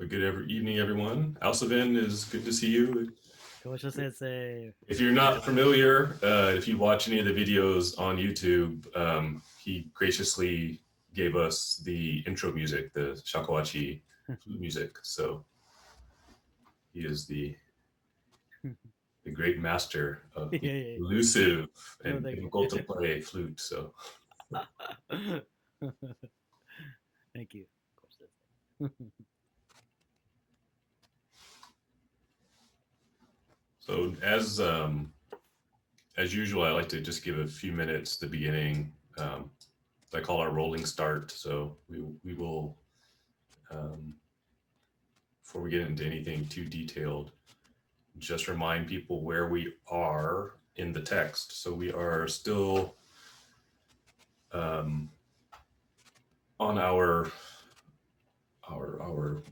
Evening, everyone. Alsavin, is good to see you. Kosho Sensei. If you're not familiar, if you watch any of the videos on YouTube, he graciously gave us the intro music, the shakuhachi flute music. So he is the great master of the elusive and difficult to play flute. So Thank you, Kosho Sensei. So as usual, I like to just give a few minutes at the beginning. I call our rolling start. So we will, before we get into anything too detailed, just remind people where we are in the text. So we are still on our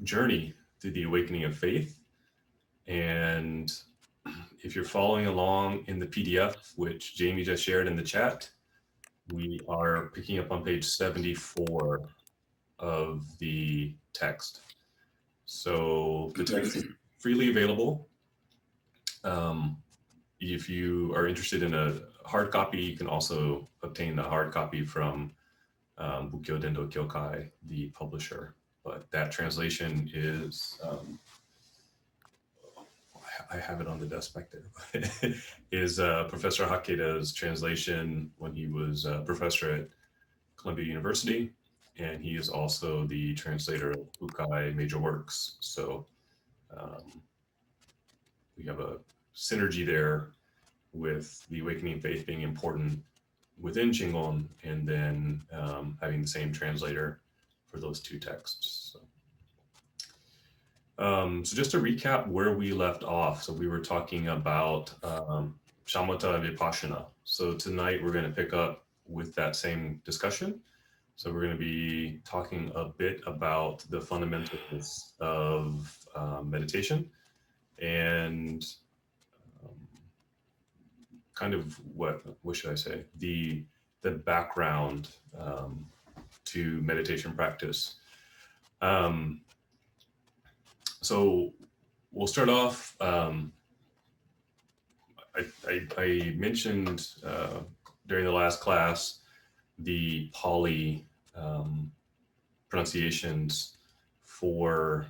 journey through the awakening of faith. And if you're following along in the PDF, which Jamie just shared in the chat, we are picking up on page 74 of the text. So the text is freely available. If you are interested in a hard copy, you can also obtain the hard copy from Bukkyo Dendo Kyokai, the publisher. But that translation is, I have it on the desk back there, is Professor Hakeda's translation when he was a professor at Columbia University. And he is also the translator of Bukai Major Works. So we have a synergy there with the awakening faith being important within Shingon, and then having the same translator for those two texts. So just to recap where we left off. So we were talking about shamatha and vipassana. So tonight we're going to pick up with that same discussion. So we're going to be talking a bit about the fundamentals of meditation and kind of what should I say? The background to meditation practice. So we'll start off. I mentioned during the last class the Pali pronunciations for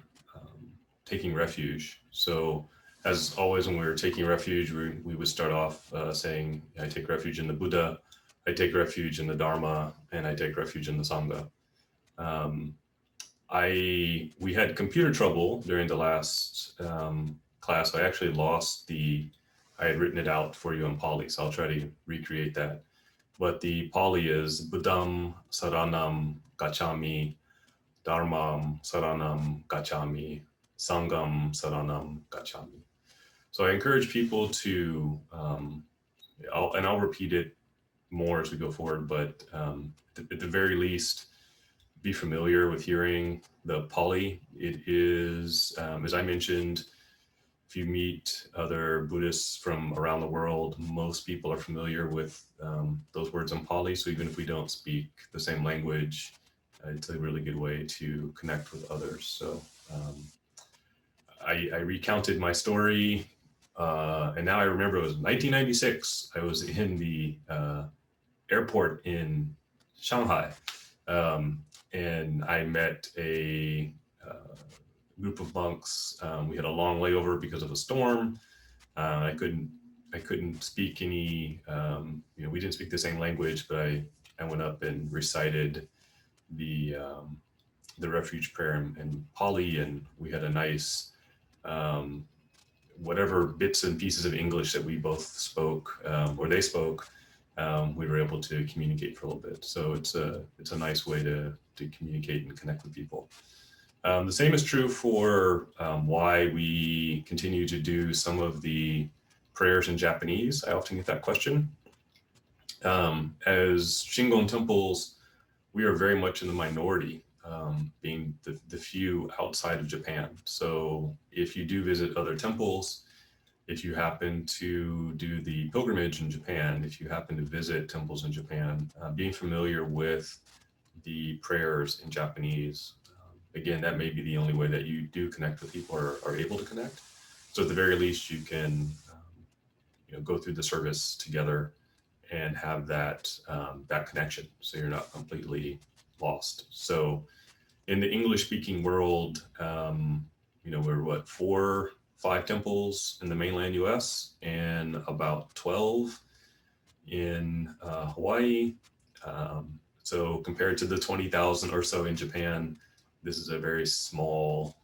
taking refuge. So as always, when we were taking refuge, we would start off saying, I take refuge in the Buddha, I take refuge in the Dharma, and I take refuge in the Sangha. We had computer trouble during the last class. I actually lost I had written it out for you in Pali, so I'll try to recreate that. But the Pali is Buddham Saranam Gacchami, Dharmam Saranam Gacchami, Sangam Saranam Gacchami. So I encourage people to, I'll repeat it more as we go forward, but at the very least, be familiar with hearing the Pali. It is, as I mentioned, if you meet other Buddhists from around the world, most people are familiar with those words in Pali. So even if we don't speak the same language, it's a really good way to connect with others. So I recounted my story, and now I remember it was 1996. I was in the airport in Shanghai, and I met a group of monks. We had a long layover because of a storm. I couldn't speak any, we didn't speak the same language, but I went up and recited the refuge prayer in Pali, and we had a nice, whatever bits and pieces of English that we both spoke, or they spoke, we were able to communicate for a little bit. So it's a nice way to communicate and connect with people. The same is true for why we continue to do some of the prayers in Japanese. I often get that question. As Shingon temples, we are very much in the minority, being the few outside of Japan. So if you do visit other temples, if you happen to do the pilgrimage in Japan, if you happen to visit temples in Japan, being familiar with the prayers in Japanese again, that may be the only way that you do connect with people or are able to connect. So at the very least, you can go through the service together and have that that connection, so you're not completely lost. So in the English-speaking world, we're 5 temples in the mainland U.S. and about 12 in Hawaii. So compared to the 20,000 or so in Japan, this is a very small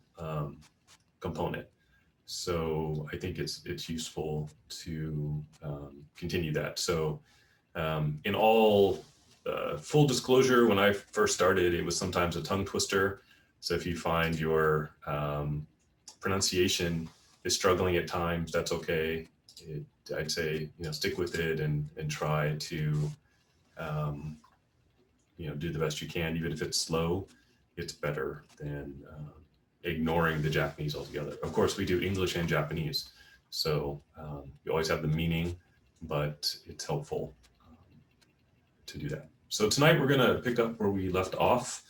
component. So I think it's useful to continue that. So in all full disclosure, when I first started, it was sometimes a tongue twister. So if you find your pronunciation is struggling at times, that's okay. I'd say, stick with it and try to, do the best you can. Even if it's slow, it's better than ignoring the Japanese altogether. Of course, we do English and Japanese. So you always have the meaning, but it's helpful to do that. So tonight we're going to pick up where we left off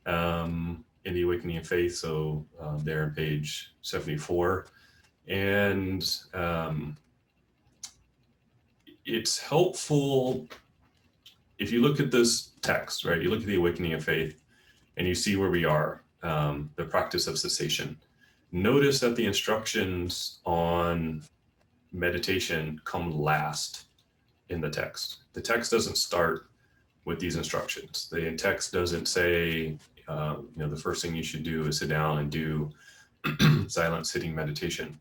in the Awakening of Faith. So there on page 74. And it's helpful if you look at this text, right? You look at the Awakening of Faith and you see where we are, the practice of cessation. Notice that the instructions on meditation come last in the text. The text doesn't start with these instructions. The text doesn't say, the first thing you should do is sit down and do silent sitting meditation.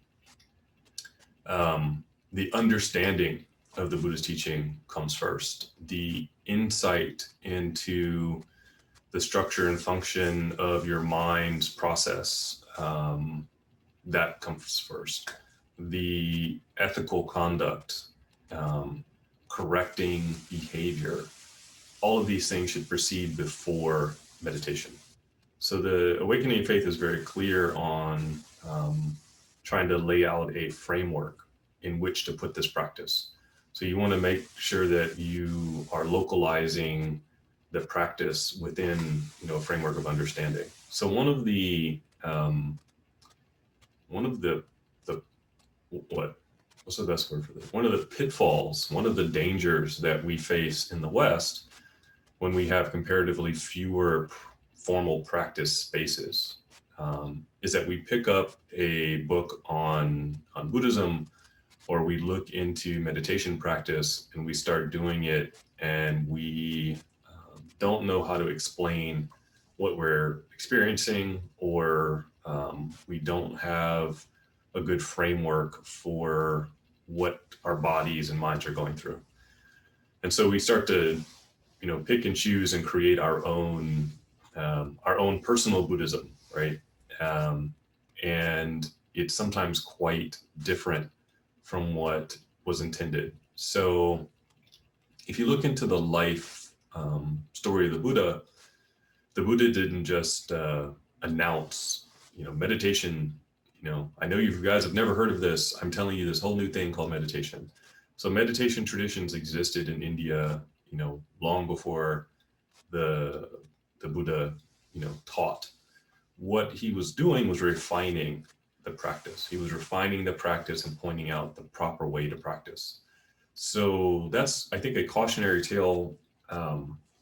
The understanding of the Buddha's teaching comes first. The insight into the structure and function of your mind's process, that comes first. The ethical conduct, correcting behavior, all of these things should proceed before meditation. So the Awakening of Faith is very clear on trying to lay out a framework in which to put this practice. So you want to make sure that you are localizing the practice within, a framework of understanding. So what's the best word for this? One of the pitfalls, one of the dangers that we face in the West when we have comparatively fewer formal practice spaces is that we pick up a book on Buddhism, or we look into meditation practice and we start doing it, and we don't know how to explain what we're experiencing, or we don't have a good framework for what our bodies and minds are going through. And so we start to, pick and choose and create our own personal Buddhism, right? And it's sometimes quite different from what was intended. So if you look into the life story of the Buddha didn't just announce, meditation. I know you guys have never heard of this. I'm telling you this whole new thing called meditation. So meditation traditions existed in India, long before the Buddha, taught. What he was doing was refining the practice. He was refining the practice and pointing out the proper way to practice. So that's, I think, a cautionary tale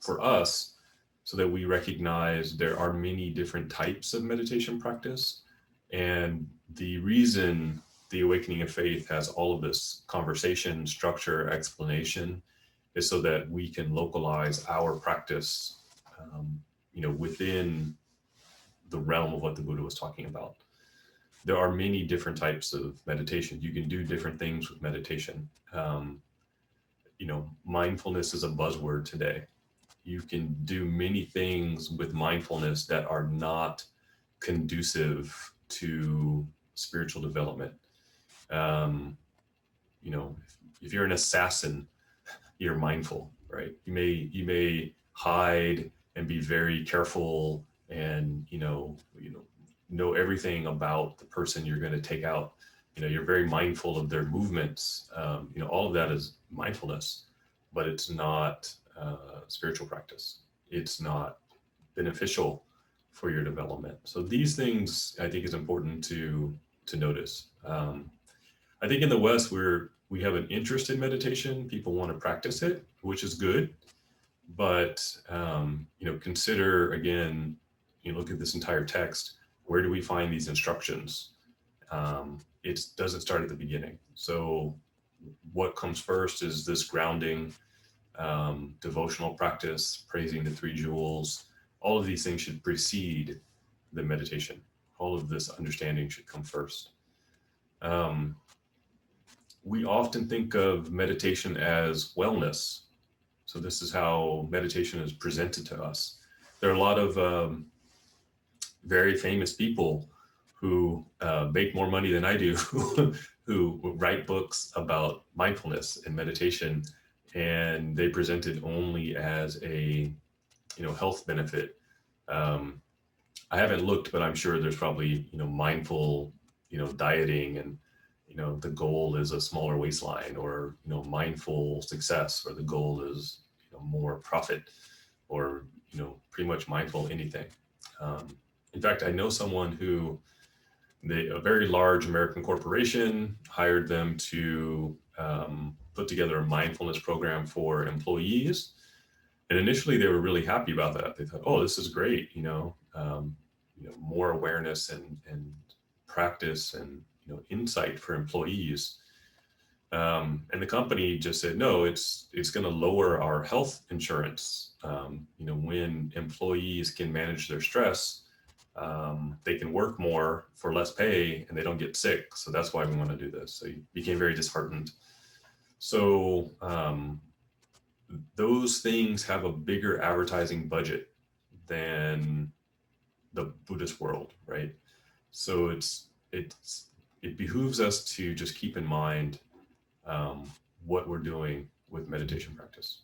for us, so that we recognize there are many different types of meditation practice. And the reason the Awakening of Faith has all of this conversation, structure, explanation, is so that we can localize our practice, within the realm of what the Buddha was talking about. There are many different types of meditation. You can do different things with meditation. Mindfulness is a buzzword today. You can do many things with mindfulness that are not conducive to spiritual development. If you're an assassin, you're mindful, right? You may hide and be very careful, and know everything about the person you're going to take out. You're very mindful of their movements. All of that is mindfulness, but it's not spiritual practice. It's not beneficial for your development. So these things I think is important to notice. I think in the West we have an interest in meditation. People want to practice it, which is good. But consider again, you look at this entire text. Where do we find these instructions? It doesn't start at the beginning. So what comes first is this grounding, devotional practice, praising the three jewels. All of these things should precede the meditation. All of this understanding should come first. We often think of meditation as wellness. So this is how meditation is presented to us. There are a lot of very famous people who make more money than I do, who write books about mindfulness and meditation, and they present it only as a health benefit. I haven't looked, but I'm sure there's probably mindful dieting, and the goal is a smaller waistline, or mindful success, or the goal is more profit, or pretty much mindful anything. In fact, I know someone who a very large American corporation hired them to put together a mindfulness program for employees. And initially they were really happy about that. They thought, oh, this is great, more awareness and practice and insight for employees. And the company just said, no, it's going to lower our health insurance. When employees can manage their stress, they can work more for less pay and they don't get sick. So that's why we want to do this. So he became very disheartened. So those things have a bigger advertising budget than the Buddhist world, right? So it behooves us to just keep in mind what we're doing with meditation practice.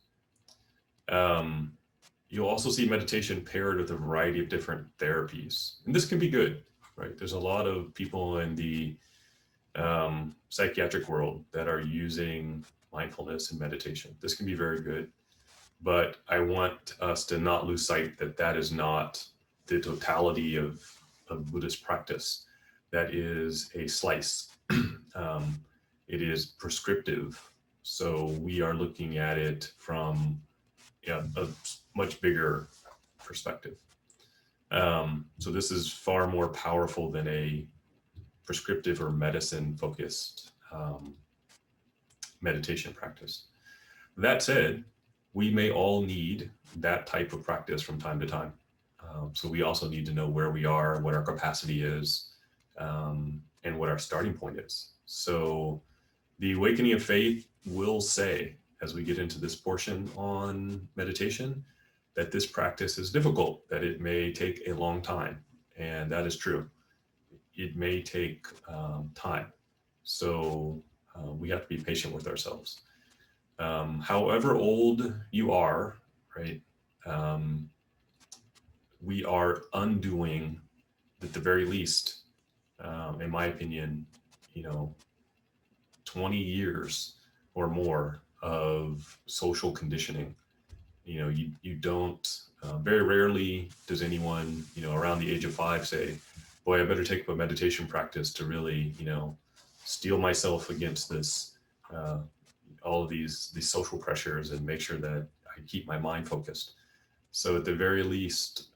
You'll also see meditation paired with a variety of different therapies, and this can be good, right? There's a lot of people in the psychiatric world that are using mindfulness and meditation. This can be very good, but I want us to not lose sight that that is not the totality of Buddhist practice. That is a slice. It is prescriptive. So we are looking at it from a much bigger perspective. So this is far more powerful than a prescriptive or medicine focused meditation practice. That said, we may all need that type of practice from time to time. So we also need to know where we are, what our capacity is, and what our starting point is. So the Awakening of Faith will say, as we get into this portion on meditation, that this practice is difficult, that it may take a long time. And that is true. It may take time. So we have to be patient with ourselves. However old you are, right, we are undoing, at the very least, in my opinion, 20 years or more of social conditioning. You don't, very rarely does anyone, around the age of 5 say, boy, I better take up a meditation practice to really, steel myself against this, all of these social pressures and make sure that I keep my mind focused. So at the very least,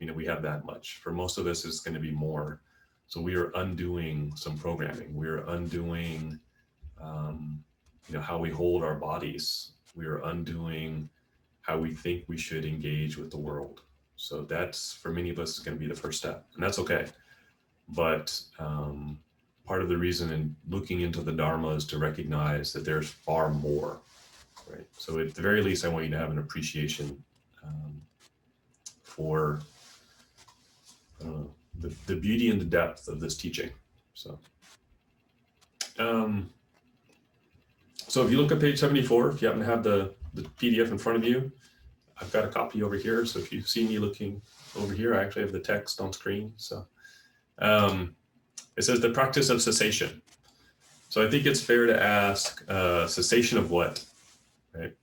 we have that much. For most of us, it's going to be more. So we are undoing some programming. We are undoing, how we hold our bodies. We are undoing how we think we should engage with the world. So that's, for many of us, is going to be the first step, and that's okay. But part of the reason in looking into the Dharma is to recognize that there's far more, right? So at the very least, I want you to have an appreciation for the beauty and the depth of this teaching. So if you look at page 74, if you happen to have the PDF in front of you, I've got a copy over here. So if you see me looking over here, I actually have the text on screen. So it says the practice of cessation. So I think it's fair to ask, cessation of what, right?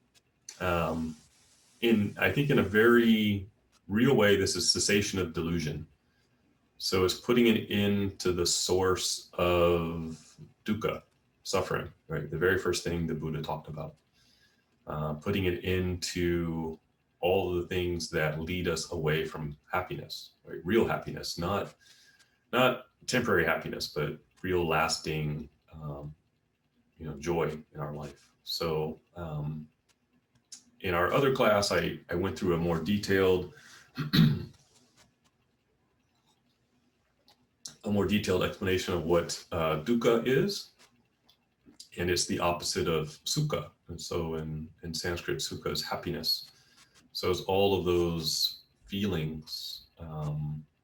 I think in a very real way, this is cessation of delusion. So it's putting an end to the source of dukkha, suffering, right? The very first thing the Buddha talked about. Putting an end to all of the things that lead us away from happiness, right? Real happiness, not temporary happiness, but real lasting, joy in our life. So in our other class, I went through a more detailed explanation of what dukkha is, and it's the opposite of sukha. And so in Sanskrit, sukha is happiness. So it's all of those feelings,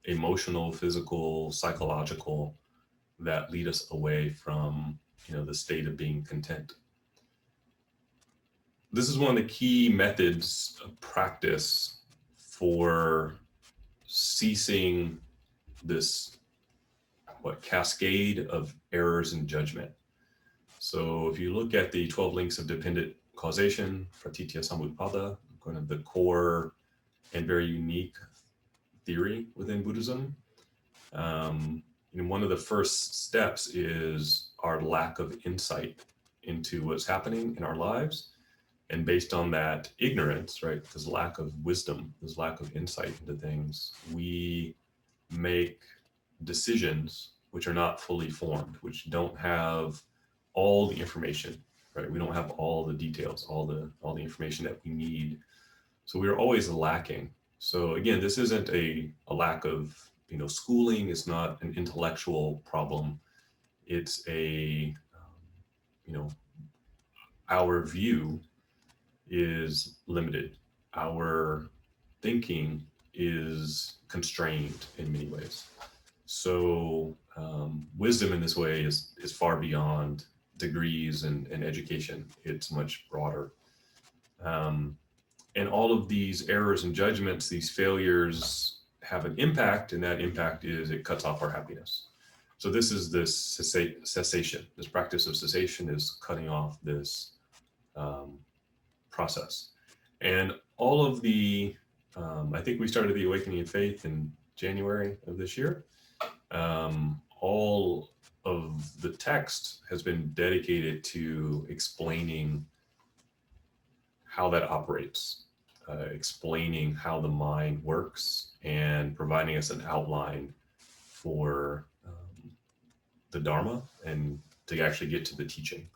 emotional, physical, psychological, that lead us away from the state of being content. This is one of the key methods of practice for ceasing this cascade of errors in judgment. So if you look at the 12 links of dependent causation, pratitya samutpada, kind of the core and very unique theory within Buddhism, one of the first steps is our lack of insight into what's happening in our lives. And based on that ignorance, right, this lack of wisdom, this lack of insight into things, we make decisions which are not fully formed, which don't have all the information, right? We don't have all the details, all the information that we need. So we're always lacking. So again, this isn't a lack of, schooling. It's not an intellectual problem. It's our view is limited. Our thinking is constrained in many ways. So wisdom in this way is far beyond degrees and education. It's much broader. And all of these errors and judgments, these failures have an impact, and that impact is it cuts off our happiness. So this is this cessation. This practice of cessation is cutting off this process. And all of the, I think we started the Awakening of Faith in January of this year. All of the text has been dedicated to explaining how that operates, explaining how the mind works, and providing us an outline for the Dharma and to actually get to the teaching.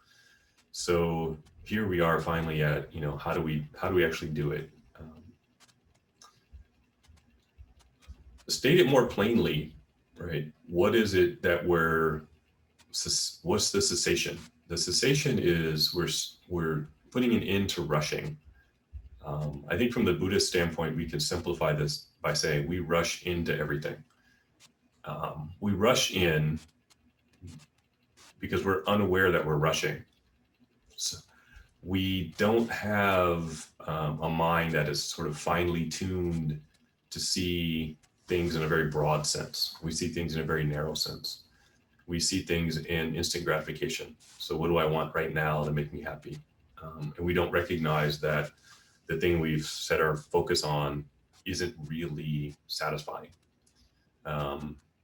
So here we are finally at, how do we actually do it? State it more plainly, right? What is it that what's the cessation? The cessation is we're putting an end to rushing. I think from the Buddhist standpoint, we can simplify this by saying we rush into everything. We rush in because we're unaware that we're rushing. So we don't have a mind that is sort of finely tuned to see things in a very broad sense. We see things in a very narrow sense. We see things in instant gratification. So what do I want right now to make me happy? And we don't recognize that the thing we've set our focus on isn't really satisfying.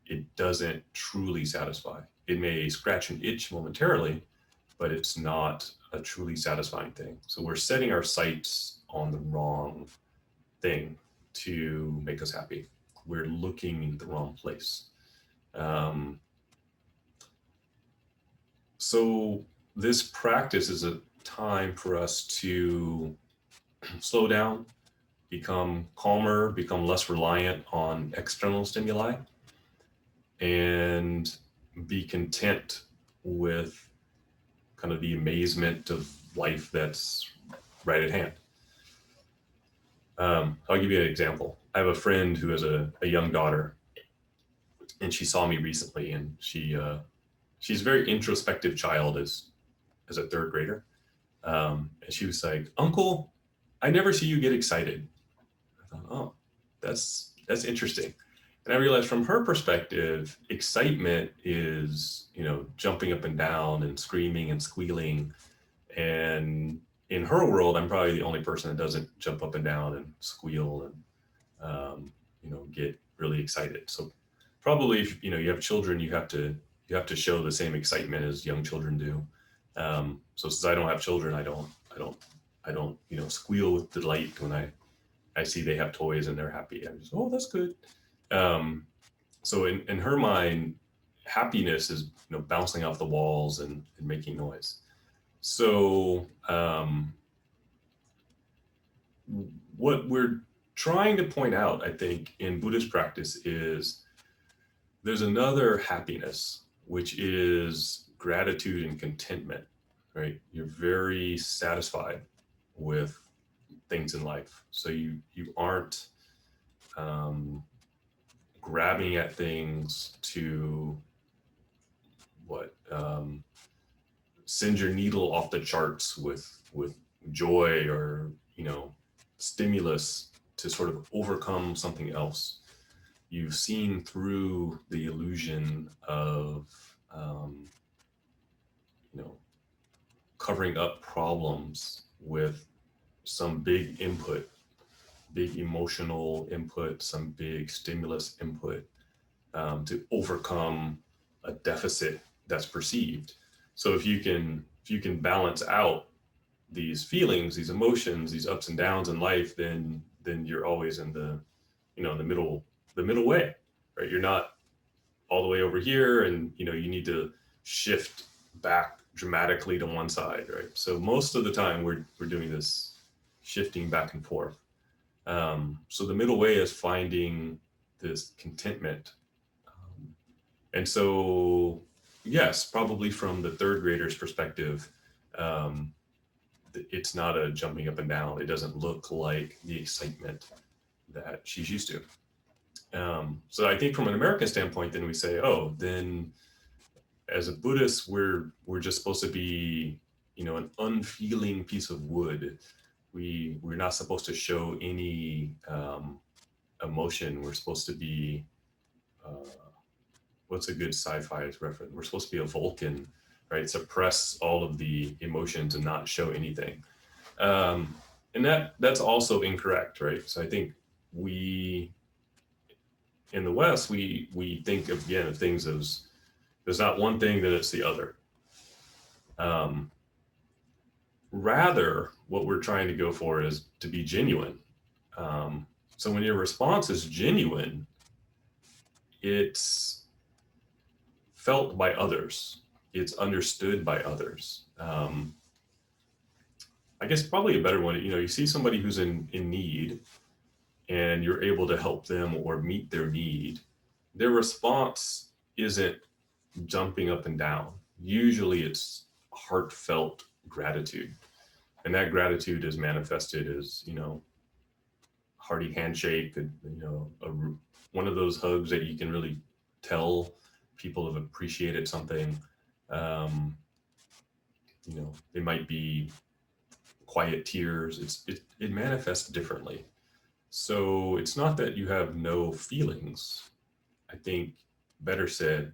It doesn't truly satisfy. It may scratch an itch momentarily, but it's not a truly satisfying thing. So we're setting our sights on the wrong thing to make us happy. We're looking in the wrong place. So this practice is a time for us to slow down, become calmer, become less reliant on external stimuli, and be content with kind of the amazement of life that's right at hand. I'll give you an example. I have a friend who has a young daughter, and she saw me recently, and she's a very introspective child as a third grader. And she was like, "Uncle, I never see you get excited." I thought, oh, that's interesting. And I realized from her perspective, excitement is, jumping up and down and screaming and squealing. And in her world, I'm probably the only person that doesn't jump up and down and squeal get really excited. So probably if you have children, you have to show the same excitement as young children do. So since I don't have children, I don't squeal with delight when I see they have toys and they're happy. I'm just, oh, that's good. So in her mind, happiness is bouncing off the walls and making noise. So what we're trying to point out, I think, in Buddhist practice is there's another happiness, which is gratitude and contentment, right? You're very satisfied with things in life. So you aren't grabbing at things to send your needle off the charts with joy or stimulus to sort of overcome something else. You've seen through the illusion of covering up problems with some big input, big emotional input, some big stimulus input, to overcome a deficit that's perceived. So if you can balance out these feelings, these emotions, these ups and downs in life, then you're always in the the middle way, right? You're not all the way over here, and you need to shift back dramatically to one side, right? So most of the time we're doing this shifting back and forth. So the middle way is finding this contentment. And so, yes, probably from the third grader's perspective, it's not a jumping up and down. It doesn't look like the excitement that she's used to. So I think from an American standpoint, then we say, oh, then as a Buddhist, we're just supposed to be, an unfeeling piece of wood. We're not supposed to show any emotion. We're supposed to be, what's a good sci-fi reference? We're supposed to be a Vulcan, right? Suppress all of the emotions and not show anything. And that's also incorrect, right? So I think in the West, we think of things as there's not one thing, then it's the other. Rather, what we're trying to go for is to be genuine. So when your response is genuine, it's felt by others. It's understood by others. I guess probably a better one, you see somebody who's in need and you're able to help them or meet their need. Their response isn't jumping up and down. Usually it's heartfelt gratitude. And that gratitude is manifested as, hearty handshake, one of those hugs that you can really tell people have appreciated something. They might be quiet tears. It manifests differently. So it's not that you have no feelings. I think, better said,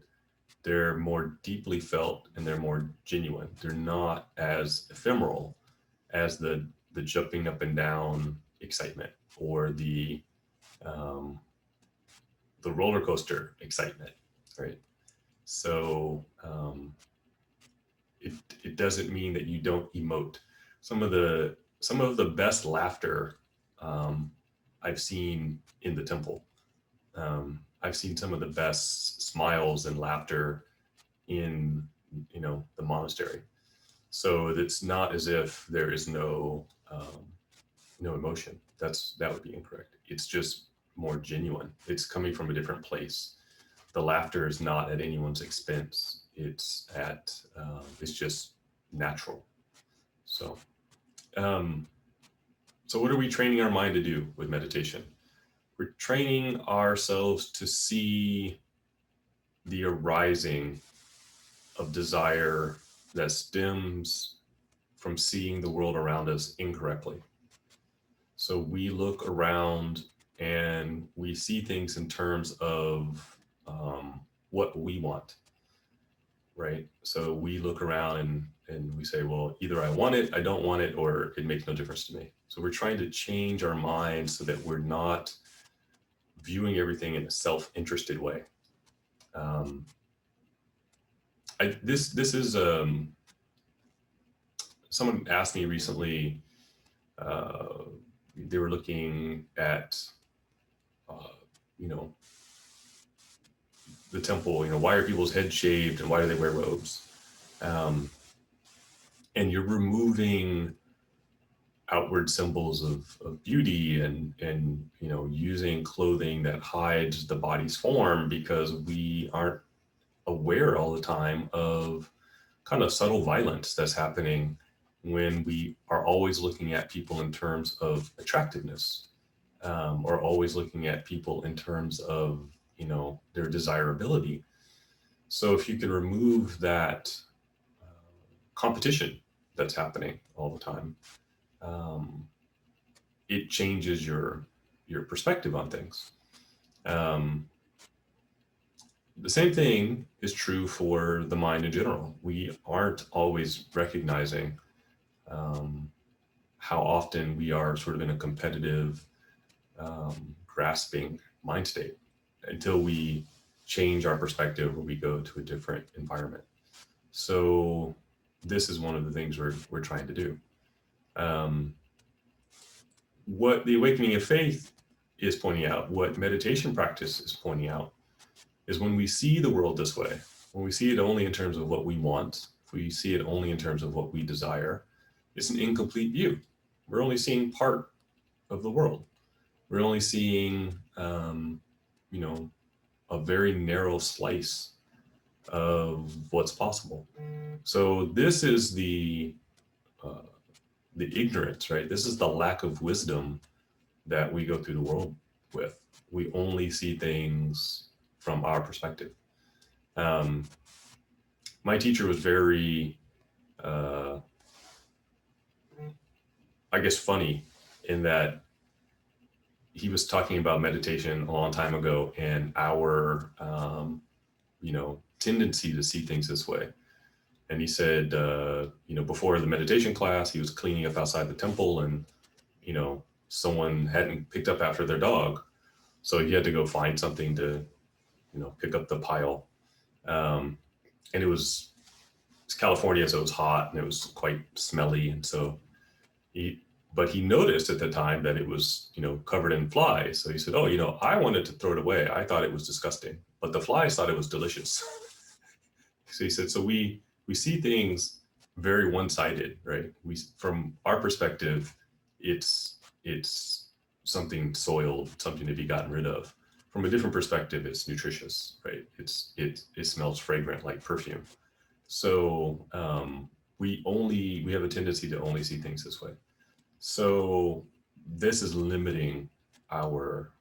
they're more deeply felt and they're more genuine. They're not as ephemeral as the jumping up and down excitement or the roller coaster excitement, right? So it doesn't mean that you don't emote. Some of the best laughter I've seen in the temple. I've seen some of the best smiles and laughter in the monastery. So it's not as if there is no emotion. That would be incorrect. It's just more genuine. It's coming from a different place. The laughter is not at anyone's expense. It's just natural. So what are we training our mind to do with meditation? We're training ourselves to see the arising of desire that stems from seeing the world around us incorrectly. So we look around and we see things in terms of what we want, right? So we look around and we say, well, either I want it, I don't want it, or it makes no difference to me. So we're trying to change our minds so that we're not viewing everything in a self-interested way. This is someone asked me recently. They were looking at the temple. Why are people's heads shaved and why do they wear robes? And you're removing outward symbols of beauty and using clothing that hides the body's form, because we aren't aware all the time of kind of subtle violence that's happening when we are always looking at people in terms of attractiveness, or always looking at people in terms of their desirability. So if you can remove that competition that's happening all the time, it changes your perspective on things. The same thing is true for the mind in general. We aren't always recognizing how often we are sort of in a competitive, grasping mind state until we change our perspective or we go to a different environment. So this is one of the things we're trying to do. What the awakening of faith is pointing out, what meditation practice is pointing out, is when we see the world this way, when we see it only in terms of what we want, if we see it only in terms of what we desire, it's an incomplete view. We're only seeing part of the world. We're only seeing, a very narrow slice of what's possible. So this is the ignorance, right? This is the lack of wisdom that we go through the world with. We only see things from our perspective. My teacher was very, funny in that he was talking about meditation a long time ago and our, tendency to see things this way. And he said, before the meditation class, he was cleaning up outside the temple and, someone hadn't picked up after their dog. So he had to go find something to, pick up the pile. And it's California, so it was hot and it was quite smelly. And so but he noticed at the time that it was, covered in flies. So he said, oh, I wanted to throw it away. I thought it was disgusting, but the flies thought it was delicious. So he said, so we see things very one-sided, right? From our perspective, it's something soiled, something to be gotten rid of. From a different perspective, it's nutritious, right? It smells fragrant like perfume. So we have a tendency to only see things this way. So this is limiting our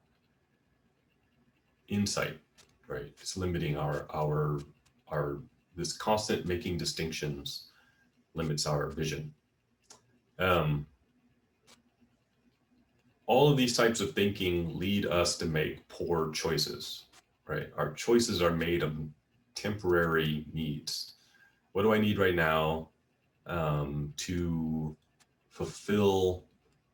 insight, right? It's limiting our this constant making distinctions limits our vision. All of these types of thinking lead us to make poor choices, right? Our choices are made of temporary needs. What do I need right now to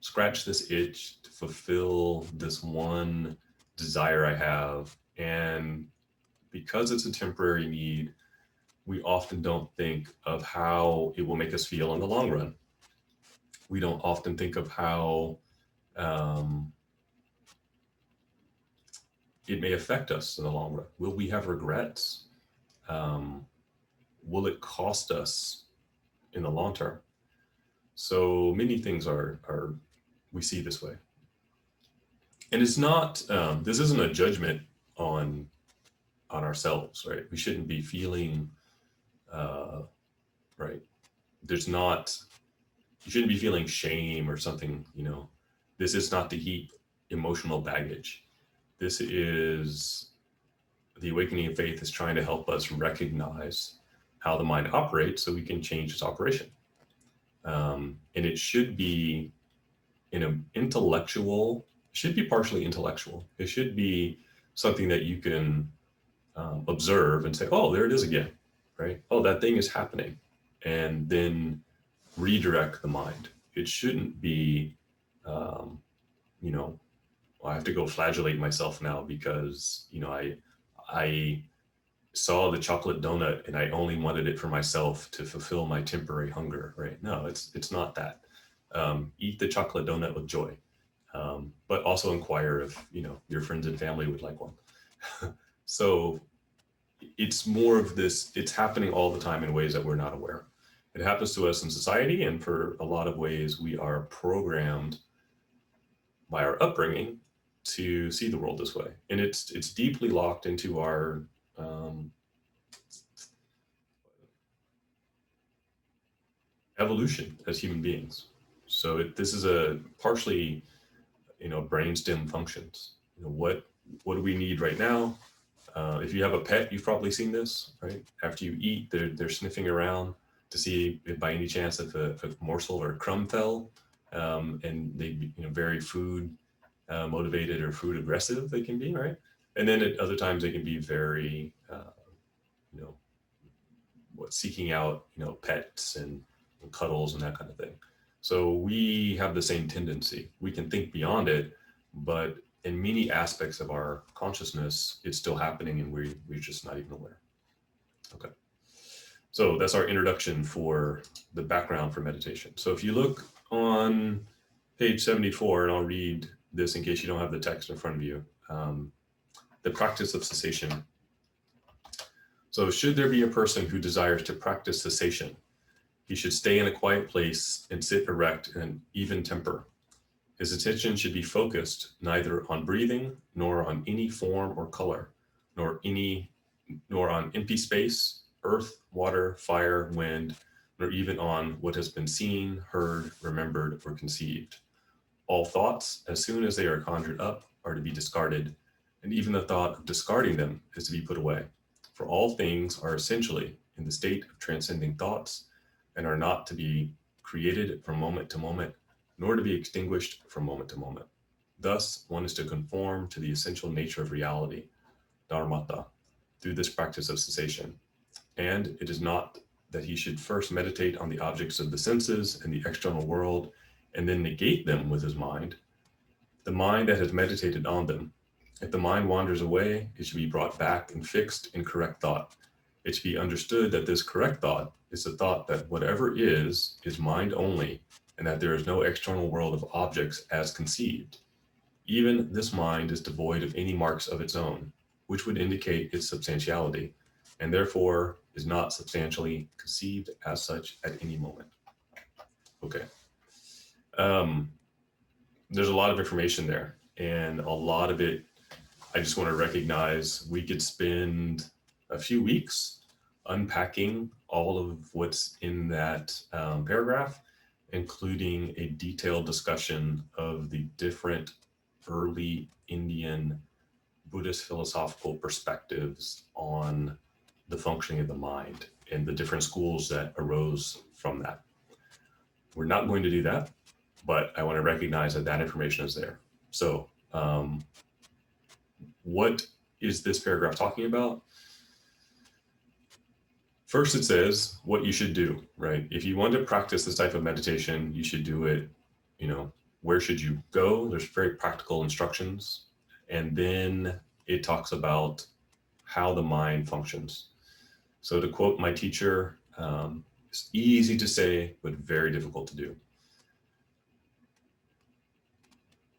scratch this itch, to fulfill this one desire I have? And because it's a temporary need, we often don't think of how it will make us feel in the long run. We don't often think of how it may affect us in the long run. Will we have regrets? Will it cost us in the long term? So many things we see this way. And it's not, this isn't a judgment on ourselves, right? We shouldn't be feeling, right? You shouldn't be feeling shame or something, This is not to heap emotional baggage. This is the awakening of faith is trying to help us recognize how the mind operates so we can change its operation. And it should be partially intellectual. It should be something that you can observe and say, oh, there it is again, right? Oh, that thing is happening. And then redirect the mind. It shouldn't be, well, I have to go flagellate myself now because, I saw the chocolate donut and I only wanted it for myself to fulfill my temporary hunger, right? No, it's not that. Eat the chocolate donut with joy, but also inquire if, your friends and family would like one. So it's more of this, it's happening all the time in ways that we're not aware. It happens to us in society, and for a lot of ways, we are programmed by our upbringing to see the world this way. And it's deeply locked into our evolution as human beings. So this is a partially, brainstem functions. What do we need right now? If you have a pet, you've probably seen this, right? After you eat, they're sniffing around to see if by any chance if a morsel or a crumb fell, and they be, very food motivated or food aggressive. They can be, right, and then at other times they can be very, seeking out, pets and cuddles and that kind of thing. So we have the same tendency. We can think beyond it, but in many aspects of our consciousness, it's still happening and we're just not even aware. Okay. So that's our introduction for the background for meditation. So if you look on page 74, and I'll read this in case you don't have the text in front of you, the practice of cessation. So should there be a person who desires to practice cessation, he should stay in a quiet place and sit erect in an even temper. His attention should be focused neither on breathing, nor on any form or color, nor on empty space, earth, water, fire, wind, nor even on what has been seen, heard, remembered, or conceived. All thoughts, as soon as they are conjured up, are to be discarded, and even the thought of discarding them is to be put away. For all things are essentially in the state of transcending thoughts, and are not to be created from moment to moment, nor to be extinguished from moment to moment. Thus, one is to conform to the essential nature of reality, dharmata, through this practice of cessation. And it is not that he should first meditate on the objects of the senses and the external world, and then negate them with his mind. The mind that has meditated on them, if the mind wanders away, it should be brought back and fixed in correct thought. It should be understood that this correct thought is the thought that whatever is mind only, and that there is no external world of objects as conceived. Even this mind is devoid of any marks of its own, which would indicate its substantiality, and therefore is not substantially conceived as such at any moment. Okay. There's a lot of information there, and a lot of it, I just want to recognize we could spend a few weeks unpacking all of what's in that paragraph, including a detailed discussion of the different early Indian Buddhist philosophical perspectives on the functioning of the mind and the different schools that arose from that. We're not going to do that, but I want to recognize that information is there. So what is this paragraph talking about? First, it says what you should do, right? If you want to practice this type of meditation, you should do it, where should you go? There's very practical instructions. And then it talks about how the mind functions. So to quote my teacher, it's easy to say, but very difficult to do.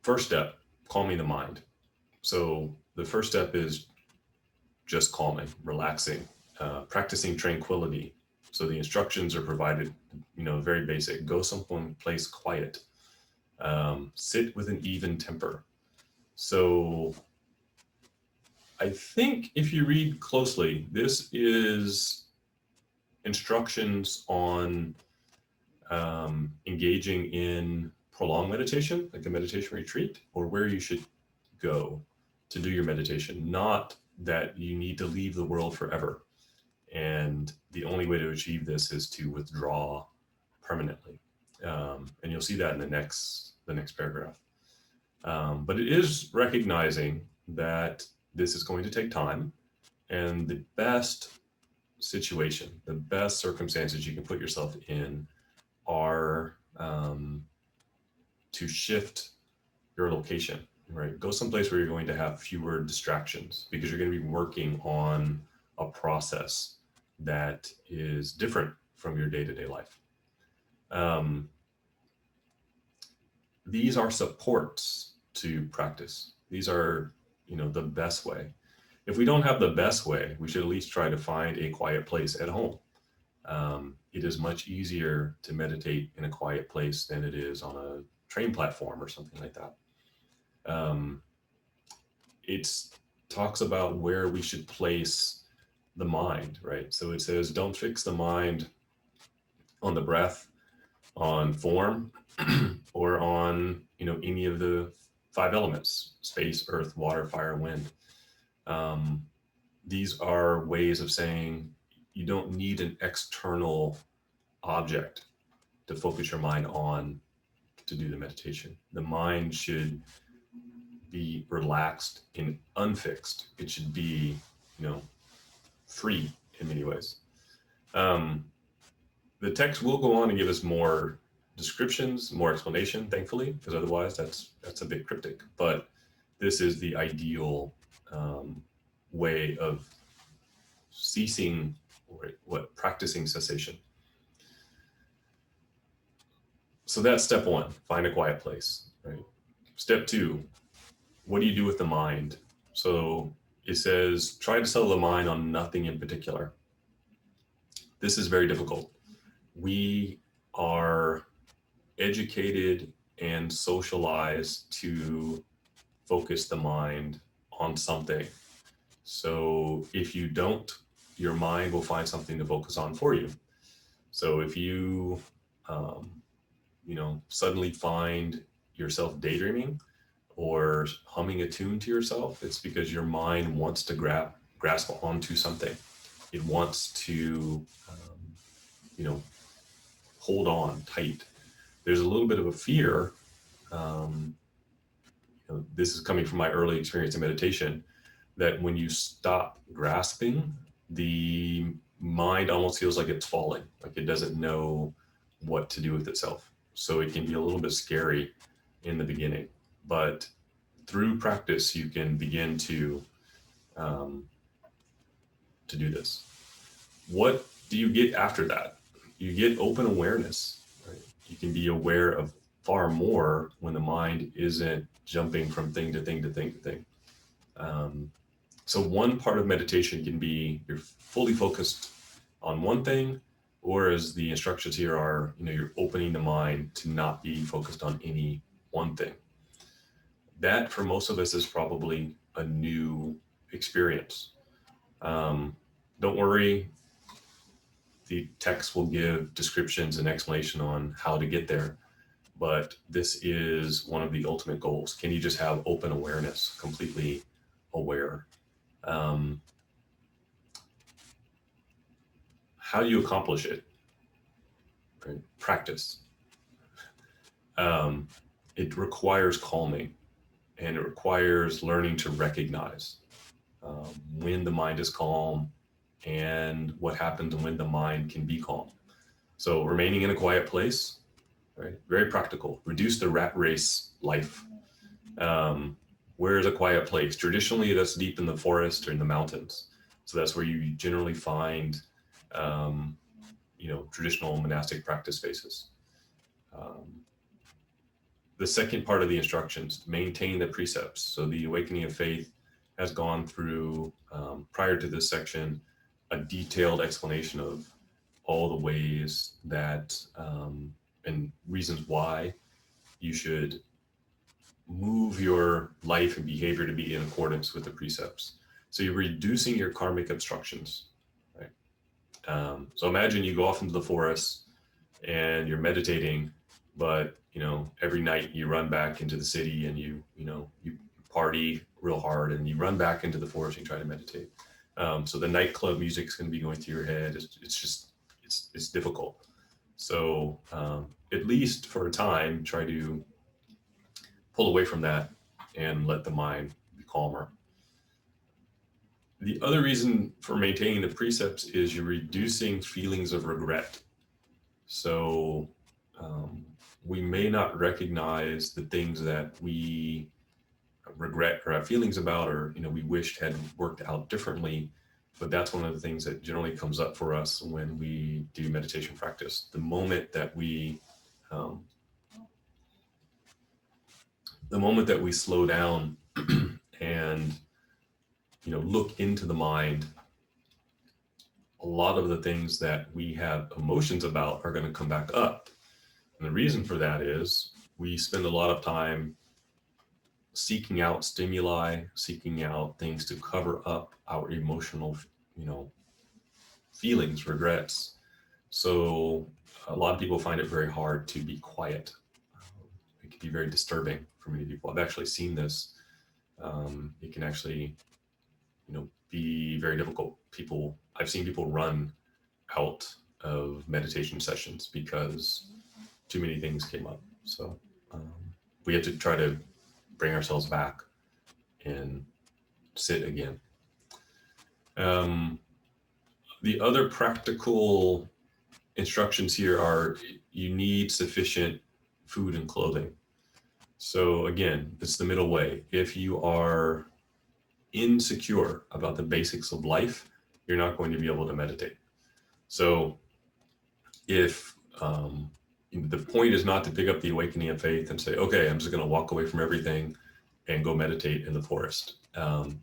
First step, calming the mind. So the first step is just calming, relaxing, practicing tranquility. So the instructions are provided, very basic. Go someplace quiet. Sit with an even temper. So I think if you read closely, this is instructions on engaging in prolonged meditation, like a meditation retreat, or where you should go to do your meditation, not that you need to leave the world forever. And the only way to achieve this is to withdraw permanently. And you'll see that in the next paragraph. But it is recognizing that this is going to take time, and the best situation, the best circumstances you can put yourself in are to shift your location. right? Go someplace where you're going to have fewer distractions, because you're going to be working on a process that is different from your day-to-day life. These are supports to practice. These are, the best way. If we don't have the best way, we should at least try to find a quiet place at home. It is much easier to meditate in a quiet place than it is on a train platform or something like that. It talks about where we should place the mind, right? So it says, don't fix the mind on the breath, on form, or on, any of the five elements: space, earth, water, fire, wind. These are ways of saying you don't need an external object to focus your mind on to do the meditation. The mind should be relaxed and unfixed. It should be, free in many ways. The text will go on and give us more descriptions, more explanation, thankfully, because otherwise that's a bit cryptic. But this is the ideal way of ceasing, or practicing cessation. So that's step one: find a quiet place, right? Step two: what do you do with the mind? So it says, try to settle the mind on nothing in particular. This is very difficult. We are educated and socialized to focus the mind on something. So if you don't, your mind will find something to focus on for you. So if you, suddenly find yourself daydreaming or humming a tune to yourself, it's because your mind wants to grasp onto something. It wants to, hold on tight. There's a little bit of a fear. This is coming from my early experience in meditation, that when you stop grasping, the mind almost feels like it's falling, like it doesn't know what to do with itself. So it can be a little bit scary in the beginning, but through practice, you can begin to do this. What do you get after that? You get open awareness, right? You can be aware of far more when the mind isn't jumping from thing to thing to thing to thing. So one part of meditation can be you're fully focused on one thing, or as the instructions here are, you're opening the mind to not be focused on any one thing. That for most of us is probably a new experience. Don't worry, the text will give descriptions and explanation on how to get there, but this is one of the ultimate goals. Can you just have open awareness, completely aware? How do you accomplish it? Right? Practice. It requires calming, and it requires learning to recognize when the mind is calm and what happens when the mind can be calm. So remaining in a quiet place, right? Very practical. Reduce the rat race life. Where is a quiet place? Traditionally, that's deep in the forest or in the mountains. So that's where you generally find, traditional monastic practice spaces. The second part of the instructions, maintain the precepts. So the Awakening of Faith has gone through, prior to this section, a detailed explanation of all the ways that, and reasons why you should move your life and behavior to be in accordance with the precepts. So you're reducing your karmic obstructions, right? So imagine you go off into the forest and you're meditating, but every night you run back into the city and you party real hard and you run back into the forest and try to meditate. So the nightclub music is going to be going through your head. It's difficult. So at least for a time, try to pull away from that and let the mind be calmer. The other reason for maintaining the precepts is you're reducing feelings of regret. So we may not recognize the things that we regret or have feelings about, or we wished had worked out differently. But that's one of the things that generally comes up for us when we do meditation practice. The moment that we slow down and look into the mind, a lot of the things that we have emotions about are going to come back up. And the reason for that is we spend a lot of time seeking out stimuli, seeking out things to cover up our emotional, feelings, regrets. So a lot of people find it very hard to be quiet. It can be very disturbing for many people. I've actually seen this. It can actually, be very difficult. I've seen people run out of meditation sessions because too many things came up. So we have to try to bring ourselves back and sit again. The other practical instructions here are you need sufficient food and clothing. So again, it's the middle way. If you are insecure about the basics of life, you're not going to be able to meditate. So if the point is not to pick up the awakening of faith and say, okay, I'm just going to walk away from everything and go meditate in the forest.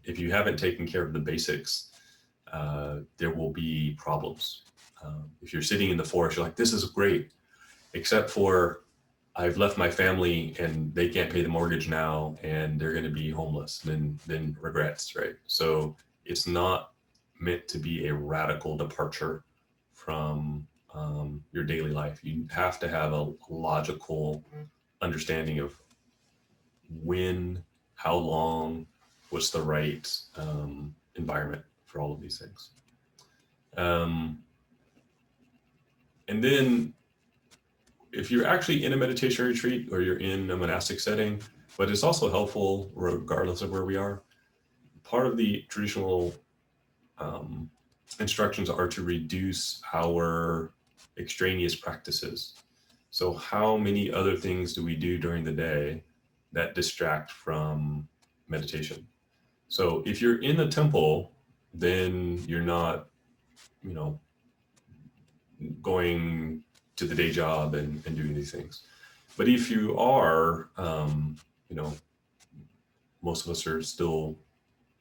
If you haven't taken care of the basics, there will be problems. If you're sitting in the forest, you're like, this is great, except for I've left my family and they can't pay the mortgage now and they're going to be homeless, then regrets, right? So it's not meant to be a radical departure from your daily life. You have to have a logical understanding of when, how long, what's the right environment for all of these things. And then if you're actually in a meditation retreat or you're in a monastic setting, but it's also helpful regardless of where we are, part of the traditional instructions are to reduce our extraneous practices. So how many other things do we do during the day that distract from meditation? So if you're in the temple, then you're not, going to the day job and doing these things. But if you are, most of us are still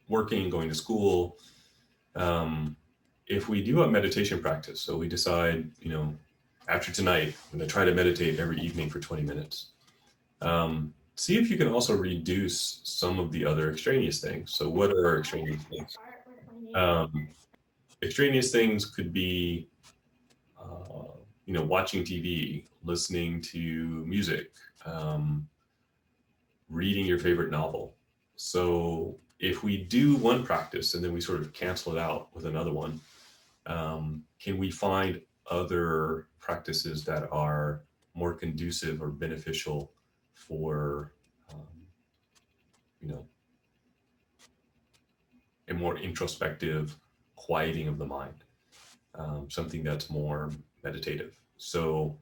working, going to school. If we do a meditation practice, so we decide, after tonight, I'm going to try to meditate every evening for 20 minutes. See if you can also reduce some of the other extraneous things. So what are extraneous things? Extraneous things could be, watching TV, listening to music, reading your favorite novel. So if we do one practice and then we sort of cancel it out with another one, can we find other practices that are more conducive or beneficial for, a more introspective quieting of the mind, something that's more meditative. So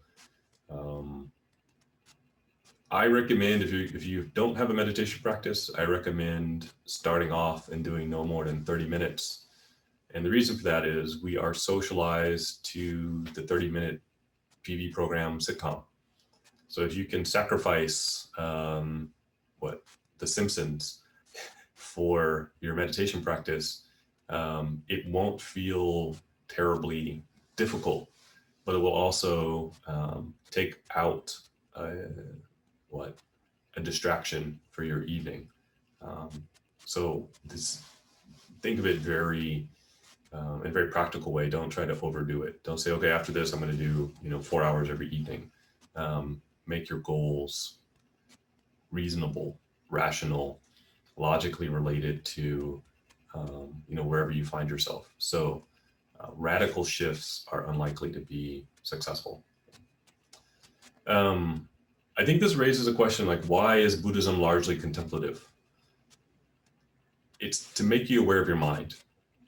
I recommend if you don't have a meditation practice, I recommend starting off and doing no more than 30 minutes. And the reason for that is we are socialized to the 30-minute PV program sitcom. So if you can sacrifice The Simpsons for your meditation practice, it won't feel terribly difficult, but it will also take out a distraction for your evening. So think of it very in a very practical way. Don't try to overdo it. Don't say, okay, after this, I'm going to do 4 hours every evening. Make your goals reasonable, rational, logically related to wherever you find yourself. So radical shifts are unlikely to be successful. I think this raises a question like, why is Buddhism largely contemplative? It's to make you aware of your mind.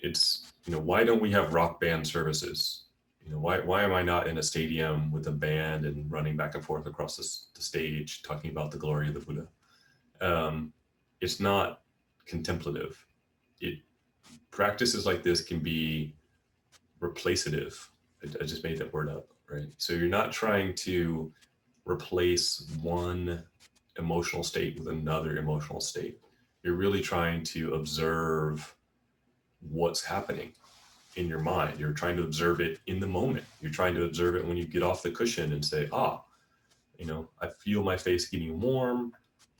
It's, why don't we have rock band services? Why am I not in a stadium with a band and running back and forth across the stage talking about the glory of the Buddha? it's not contemplative. Practices like this can be replacative. I just made that word up, right? So you're not trying to replace one emotional state with another emotional state. You're really trying to observe what's happening in your mind. You're trying to observe it in the moment. You're trying to observe it when you get off the cushion and say, I feel my face getting warm.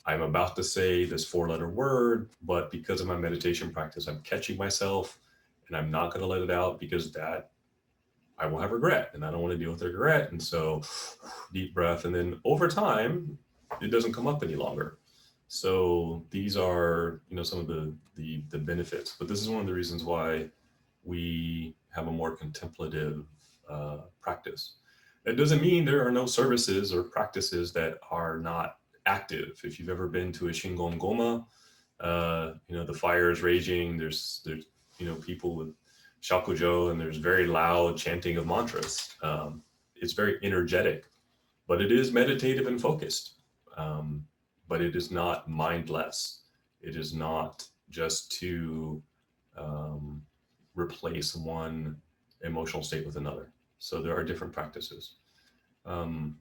I'm about to say this 4-letter word, but because of my meditation practice, I'm catching myself and I'm not going to let it out, because that I will have regret and I don't want to deal with the regret. And so deep breath. And then over time, it doesn't come up any longer. So these are, some of the benefits, but this is one of the reasons why we have a more contemplative practice. That doesn't mean there are no services or practices that are not active. If you've ever been to a Shingon Goma, the fire is raging. There's people with shakujo, and there's very loud chanting of mantras. It's very energetic, but it is meditative and focused. But it is not mindless. It is not just to replace one emotional state with another. So there are different practices. The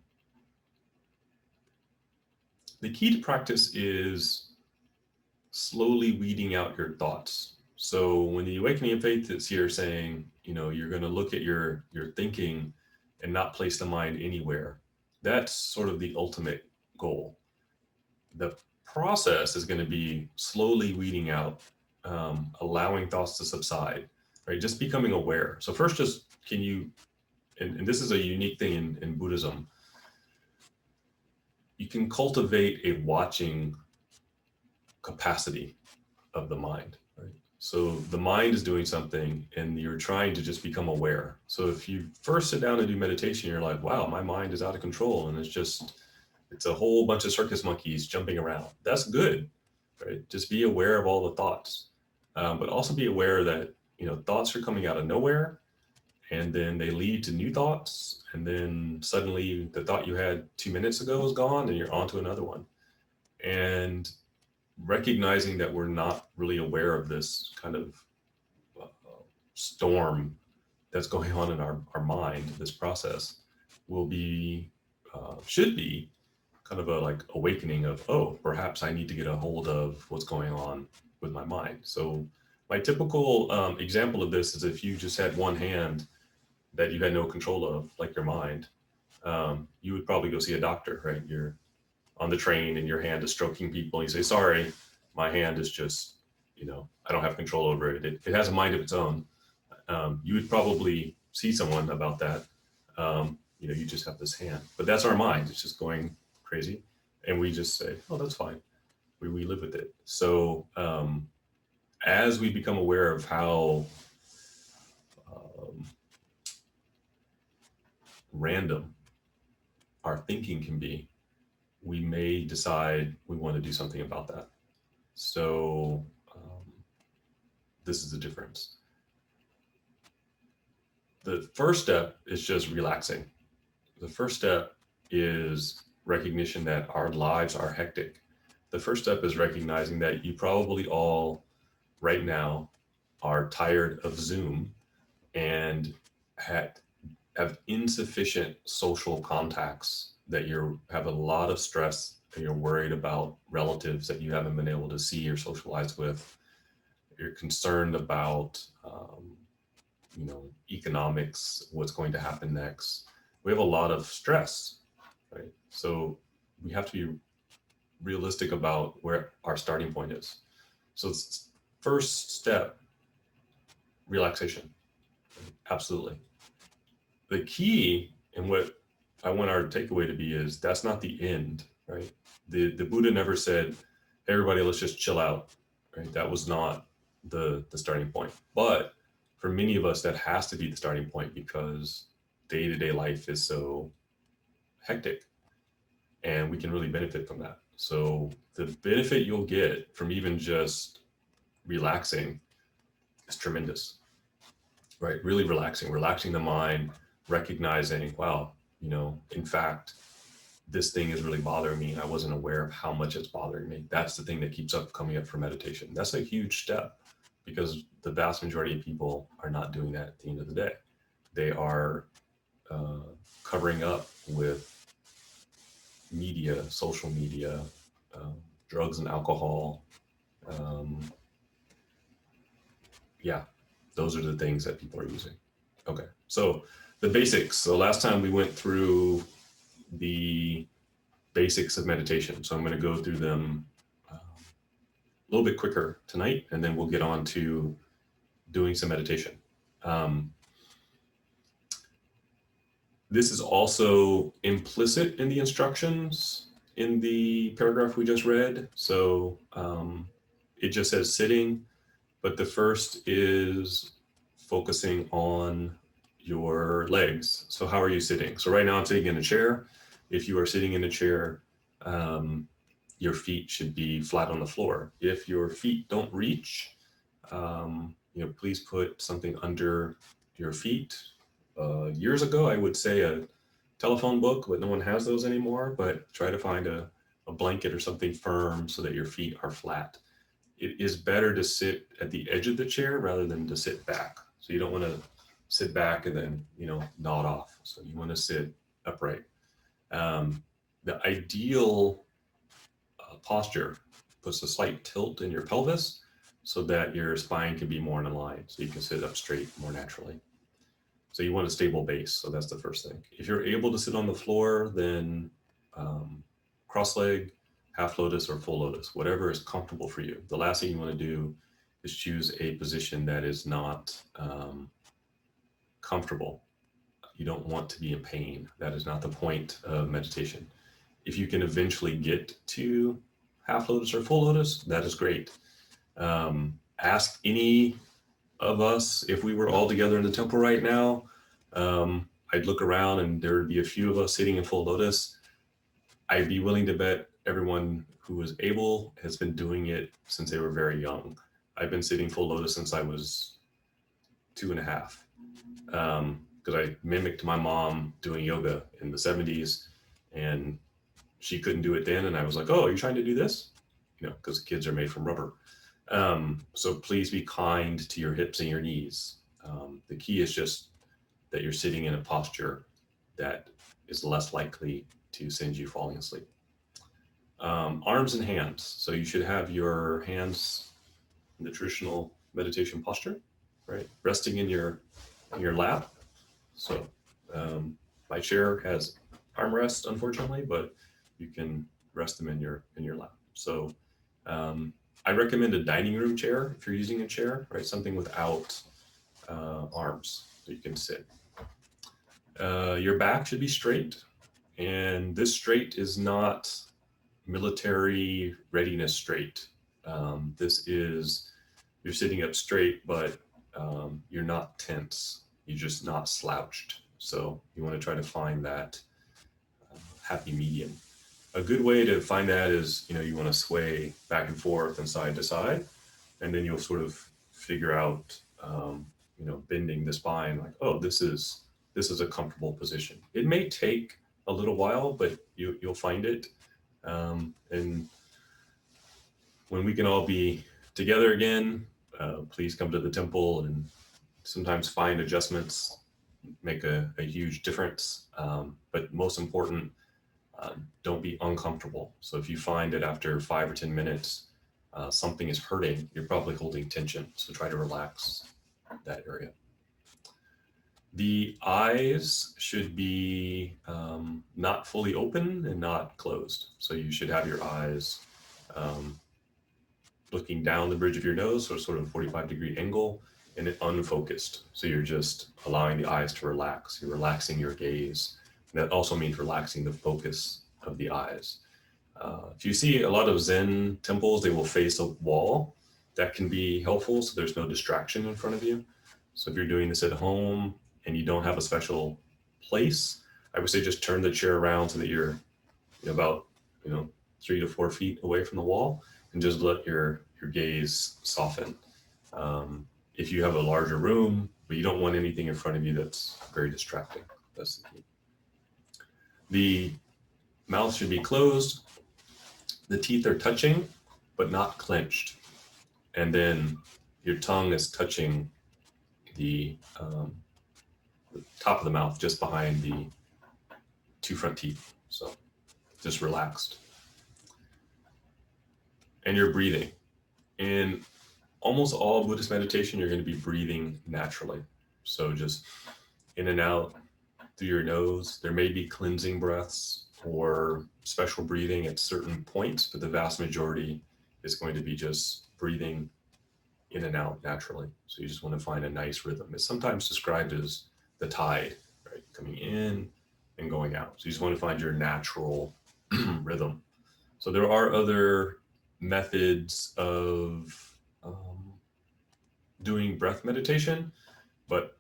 key to practice is slowly weeding out your thoughts. So when the Awakening of Faith is here saying, you're going to look at your thinking and not place the mind anywhere, that's sort of the ultimate goal. The process is going to be slowly weeding out, allowing thoughts to subside, right? Just becoming aware. So first, and this is a unique thing in Buddhism, you can cultivate a watching capacity of the mind, right? So the mind is doing something and you're trying to just become aware. So if you first sit down and do meditation, you're like, wow, my mind is out of control. And it's a whole bunch of circus monkeys jumping around. That's good, right? Just be aware of all the thoughts, but also be aware that, thoughts are coming out of nowhere, and then they lead to new thoughts. And then suddenly the thought you had 2 minutes ago is gone and you're on to another one. And recognizing that we're not really aware of this kind of storm that's going on in our mind, this process should be kind of a awakening of, perhaps I need to get a hold of what's going on with my mind. So my typical example of this is if you just had one hand that you had no control of, like your mind, you would probably go see a doctor, right? You're on the train and your hand is stroking people and you say, sorry, my hand is just, I don't have control over it. It has a mind of its own. You would probably see someone about that. You just have this hand, but that's our mind. It's just going crazy. And we just say, oh, that's fine. We live with it. So as we become aware of how random our thinking can be, we may decide we want to do something about that. So this is the difference. The first step is just relaxing. The first step is recognition that our lives are hectic. The first step is recognizing that you probably all right now are tired of Zoom and have insufficient social contacts, that you have a lot of stress and you're worried about relatives that you haven't been able to see or socialize with. You're concerned about, economics, what's going to happen next. We have a lot of stress, right? So we have to be realistic about where our starting point is. So it's first step, relaxation. Absolutely. The key, and what I want our takeaway to be, is that's not the end, right? The Buddha never said, hey, everybody, let's just chill out, right? That was not the starting point. But for many of us, that has to be the starting point, because day-to-day life is so hectic and we can really benefit from that. So the benefit you'll get from even just relaxing is tremendous, right? Really relaxing the mind, recognizing, wow, in fact, this thing is really bothering me, and I wasn't aware of how much it's bothering me. That's the thing that keeps coming up for meditation. That's a huge step, because the vast majority of people are not doing that at the end of the day. They are covering up with media, social media, drugs and alcohol. Yeah, those are the things that people are using. Okay, so the basics. So last time we went through the basics of meditation. So I'm going to go through them a little bit quicker tonight, and then we'll get on to doing some meditation. This is also implicit in the instructions in the paragraph we just read. So it just says sitting, but the first is focusing on your legs. So how are you sitting? So right now I'm sitting in a chair. If you are sitting in a chair, your feet should be flat on the floor. If your feet don't reach, please put something under your feet. Years ago, I would say a telephone book, but no one has those anymore. But try to find a blanket or something firm so that your feet are flat. It is better to sit at the edge of the chair rather than to sit back. So you don't want to sit back and then, nod off. So you want to sit upright. The ideal posture puts a slight tilt in your pelvis so that your spine can be more in line, so you can sit up straight more naturally. So you want a stable base. So that's the first thing. If you're able to sit on the floor, then cross leg, half lotus, or full lotus, whatever is comfortable for you. The last thing you want to do is choose a position that is not comfortable. You don't want to be in pain. That is not the point of meditation. If you can eventually get to half lotus or full lotus, that is great. Ask any of us, if we were all together in the temple right now, I'd look around and there would be a few of us sitting in full lotus. I'd be willing to bet everyone who is able has been doing it since they were very young. I've been sitting full lotus since I was 2.5, because I mimicked my mom doing yoga in the 70s, and she couldn't do it then. And I was like, oh, are you trying to do this? Because kids are made from rubber. So please be kind to your hips and your knees. The key is just that you're sitting in a posture that is less likely to send you falling asleep. Arms and hands. So you should have your hands in the traditional meditation posture, right? Resting in your lap. So my chair has armrest, unfortunately, but you can rest them in your lap. So I recommend a dining room chair if you're using a chair, right? Something without arms so you can sit. Your back should be straight, and this straight is not military readiness straight. This is, you're sitting up straight, but you're not tense. You're just not slouched. So you want to try to find that happy medium. A good way to find that is, you want to sway back and forth and side to side, and then you'll sort of figure out, bending the spine, like, oh, this is a comfortable position. It may take a little while, but you'll find it. And when we can all be together again, please come to the temple, and sometimes find adjustments make a huge difference. But most important, don't be uncomfortable. So if you find that after 5 or 10 minutes, something is hurting, you're probably holding tension. So try to relax that area. The eyes should be not fully open and not closed. So you should have your eyes looking down the bridge of your nose, or sort of 45-degree angle, and it unfocused. So you're just allowing the eyes to relax. You're relaxing your gaze. And that also means relaxing the focus of the eyes. If you see a lot of Zen temples, they will face a wall. That can be helpful, so there's no distraction in front of you. So if you're doing this at home and you don't have a special place, I would say just turn the chair around so that you're about 3 to 4 feet away from the wall, and just let your gaze soften. If you have a larger room, but you don't want anything in front of you that's very distracting, that's the key. The Mouth should be closed. The teeth are touching, but not clenched. And then your tongue is touching the top of the mouth, just behind the two front teeth. So just relaxed. And you're breathing. In almost all Buddhist meditation, you're going to be breathing naturally. So just in and out through your nose. There may be cleansing breaths or special breathing at certain points, but the vast majority is going to be just breathing in and out naturally. So you just want to find a nice rhythm. It's sometimes described as the tide, right? Coming in and going out. So you just want to find your natural rhythm. So there are other methods of doing breath meditation, but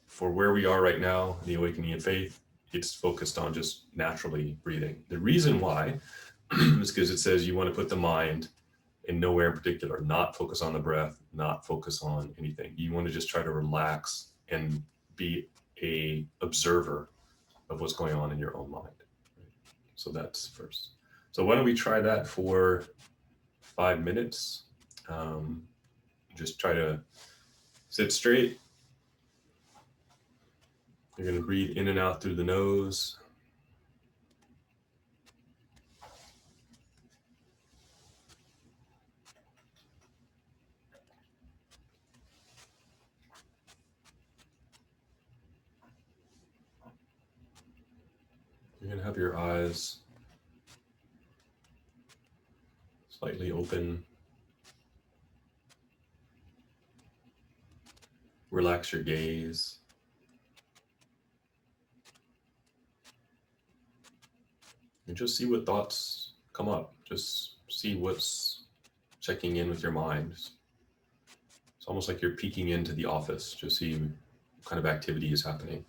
for where we are right now, the awakening in faith, it's focused on just naturally breathing. The reason why is because it says you want to put the mind in nowhere in particular, not focus on the breath, not focus on anything. You want to just try to relax and be a observer of what's going on in your own mind. So that's first. So why don't we try that for 5 minutes? Just try to sit straight. You're going to breathe in and out through the nose. You're going to have your eyes slightly open. Relax your gaze. And just see what thoughts come up. Just see what's checking in with your mind. It's almost like you're peeking into the office. Just see what kind of activity is happening.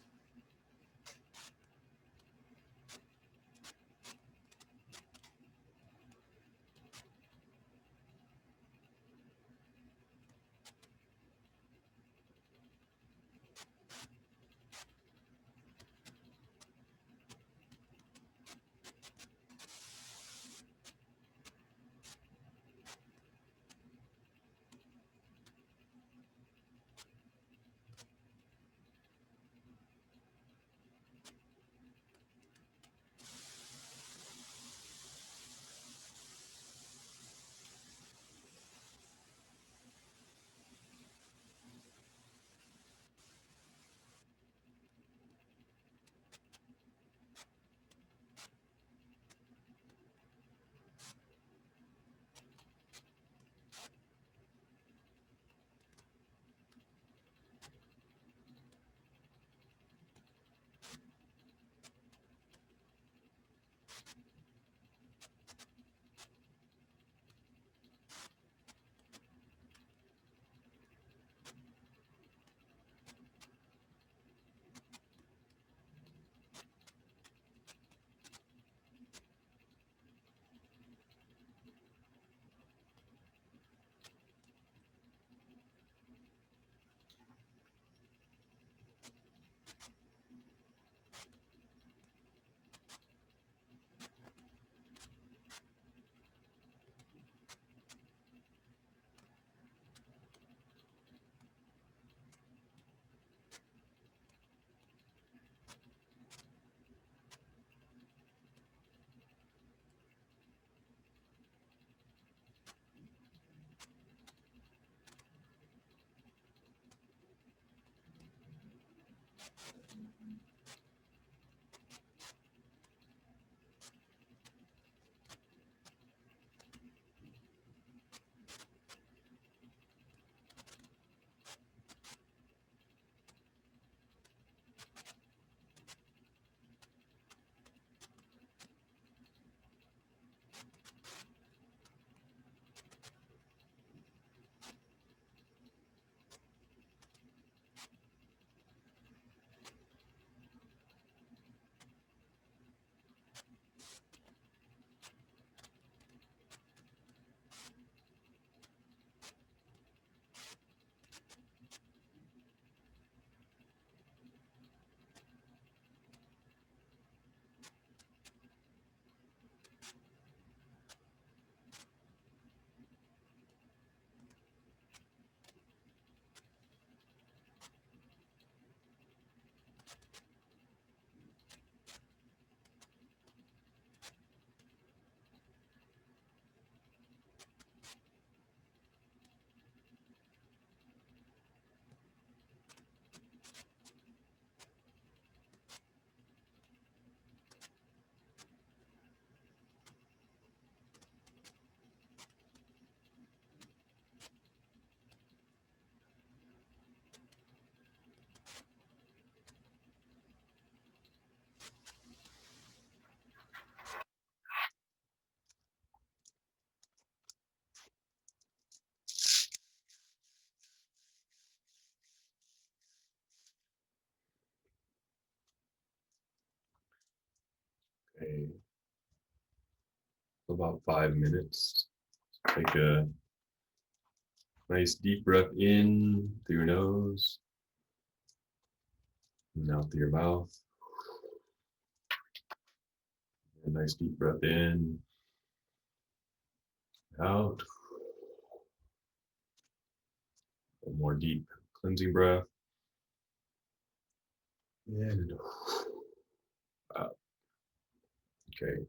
Okay. About 5 minutes. Take a nice deep breath in through your nose and out through your mouth. A nice deep breath in, out. One more deep cleansing breath. And out. Okay.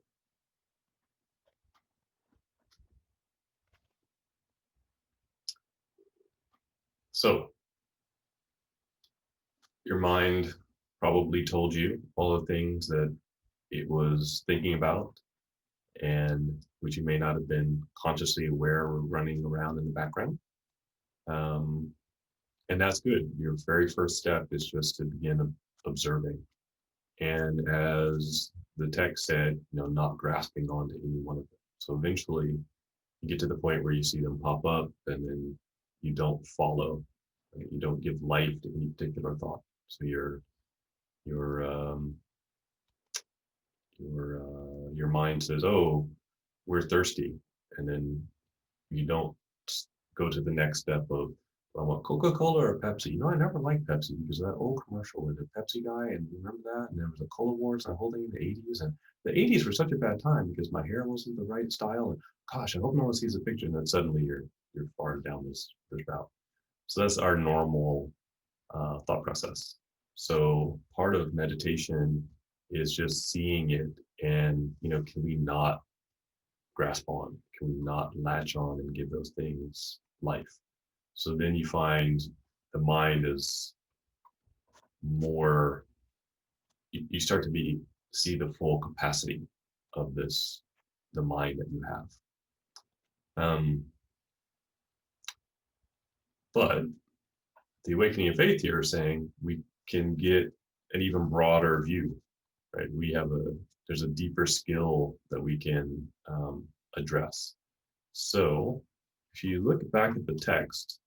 So your mind probably told you all the things that it was thinking about and which you may not have been consciously aware were running around in the background. And that's good. Your very first step is just to begin observing. And as the text said, not grasping onto any one of them. So eventually you get to the point where you see them pop up and then you don't follow, right? You don't give life to any particular thought. So your mind says, "Oh, we're thirsty," and then you don't go to the next step of, I want Coca-Cola or Pepsi. I never liked Pepsi because of that old commercial with the Pepsi guy, and you remember that? And there was a Cola Wars I holding in the 80s, and the 80s were such a bad time because my hair wasn't the right style. And gosh, I hope no one sees a picture. And then suddenly you're far down this route. So that's our normal thought process. So part of meditation is just seeing it, and can we not grasp on? Can we not latch on and give those things life? So then you find the mind is more, you start to see the full capacity of the mind that you have. But the awakening of faith here is saying we can get an even broader view, right? There's a deeper skill that we can address. So if you look back at the text,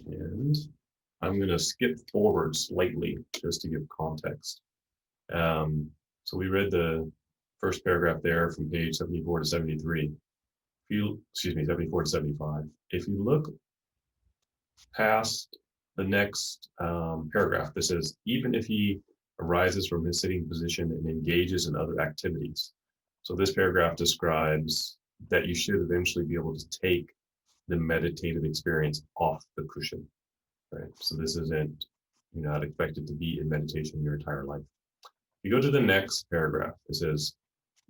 and I'm going to skip forward slightly just to give context. So we read the first paragraph there from page 74 to 73. 74 to 75. If you look past the next paragraph that says, even if he arises from his sitting position and engages in other activities. So this paragraph describes that you should eventually be able to take the meditative experience off the cushion, right? So this isn't, you're not expected to be in meditation your entire life. You go to the next paragraph. It says,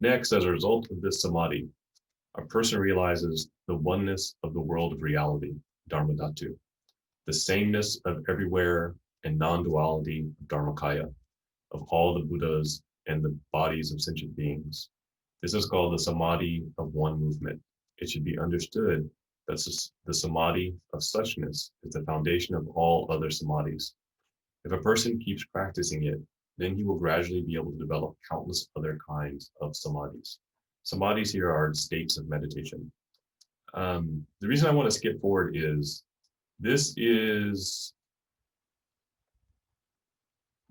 next, as a result of this samadhi, a person realizes the oneness of the world of reality, Dharma Dhatu, the sameness of everywhere and non-duality of Dharmakaya, of all the Buddhas and the bodies of sentient beings. This is called the samadhi of one movement. It should be understood that the samadhi of suchness is the foundation of all other samadhis. If a person keeps practicing it, then he will gradually be able to develop countless other kinds of samadhis. Samadhis here are states of meditation. The reason I want to skip forward is this is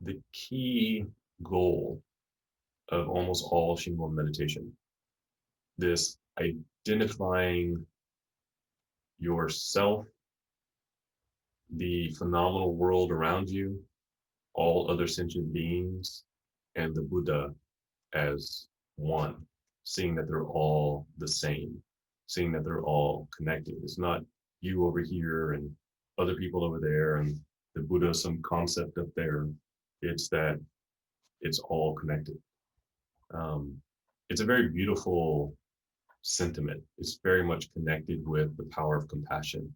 the key goal of almost all Shingon meditation. This identifying yourself, the phenomenal world around you, all other sentient beings, and the Buddha as one, seeing that they're all the same, seeing that they're all connected. It's not you over here and other people over there and the Buddha, some concept up there. It's that it's all connected. It's a very beautiful sentiment. It's very much connected with the power of compassion.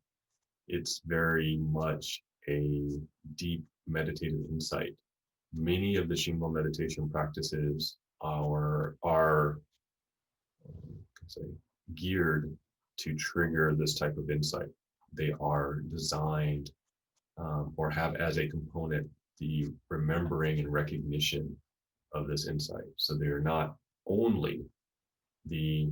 It's very much a deep meditative insight. Many of the Shingon meditation practices are geared to trigger this type of insight. They are designed or have as a component the remembering and recognition of this insight. So they're not only the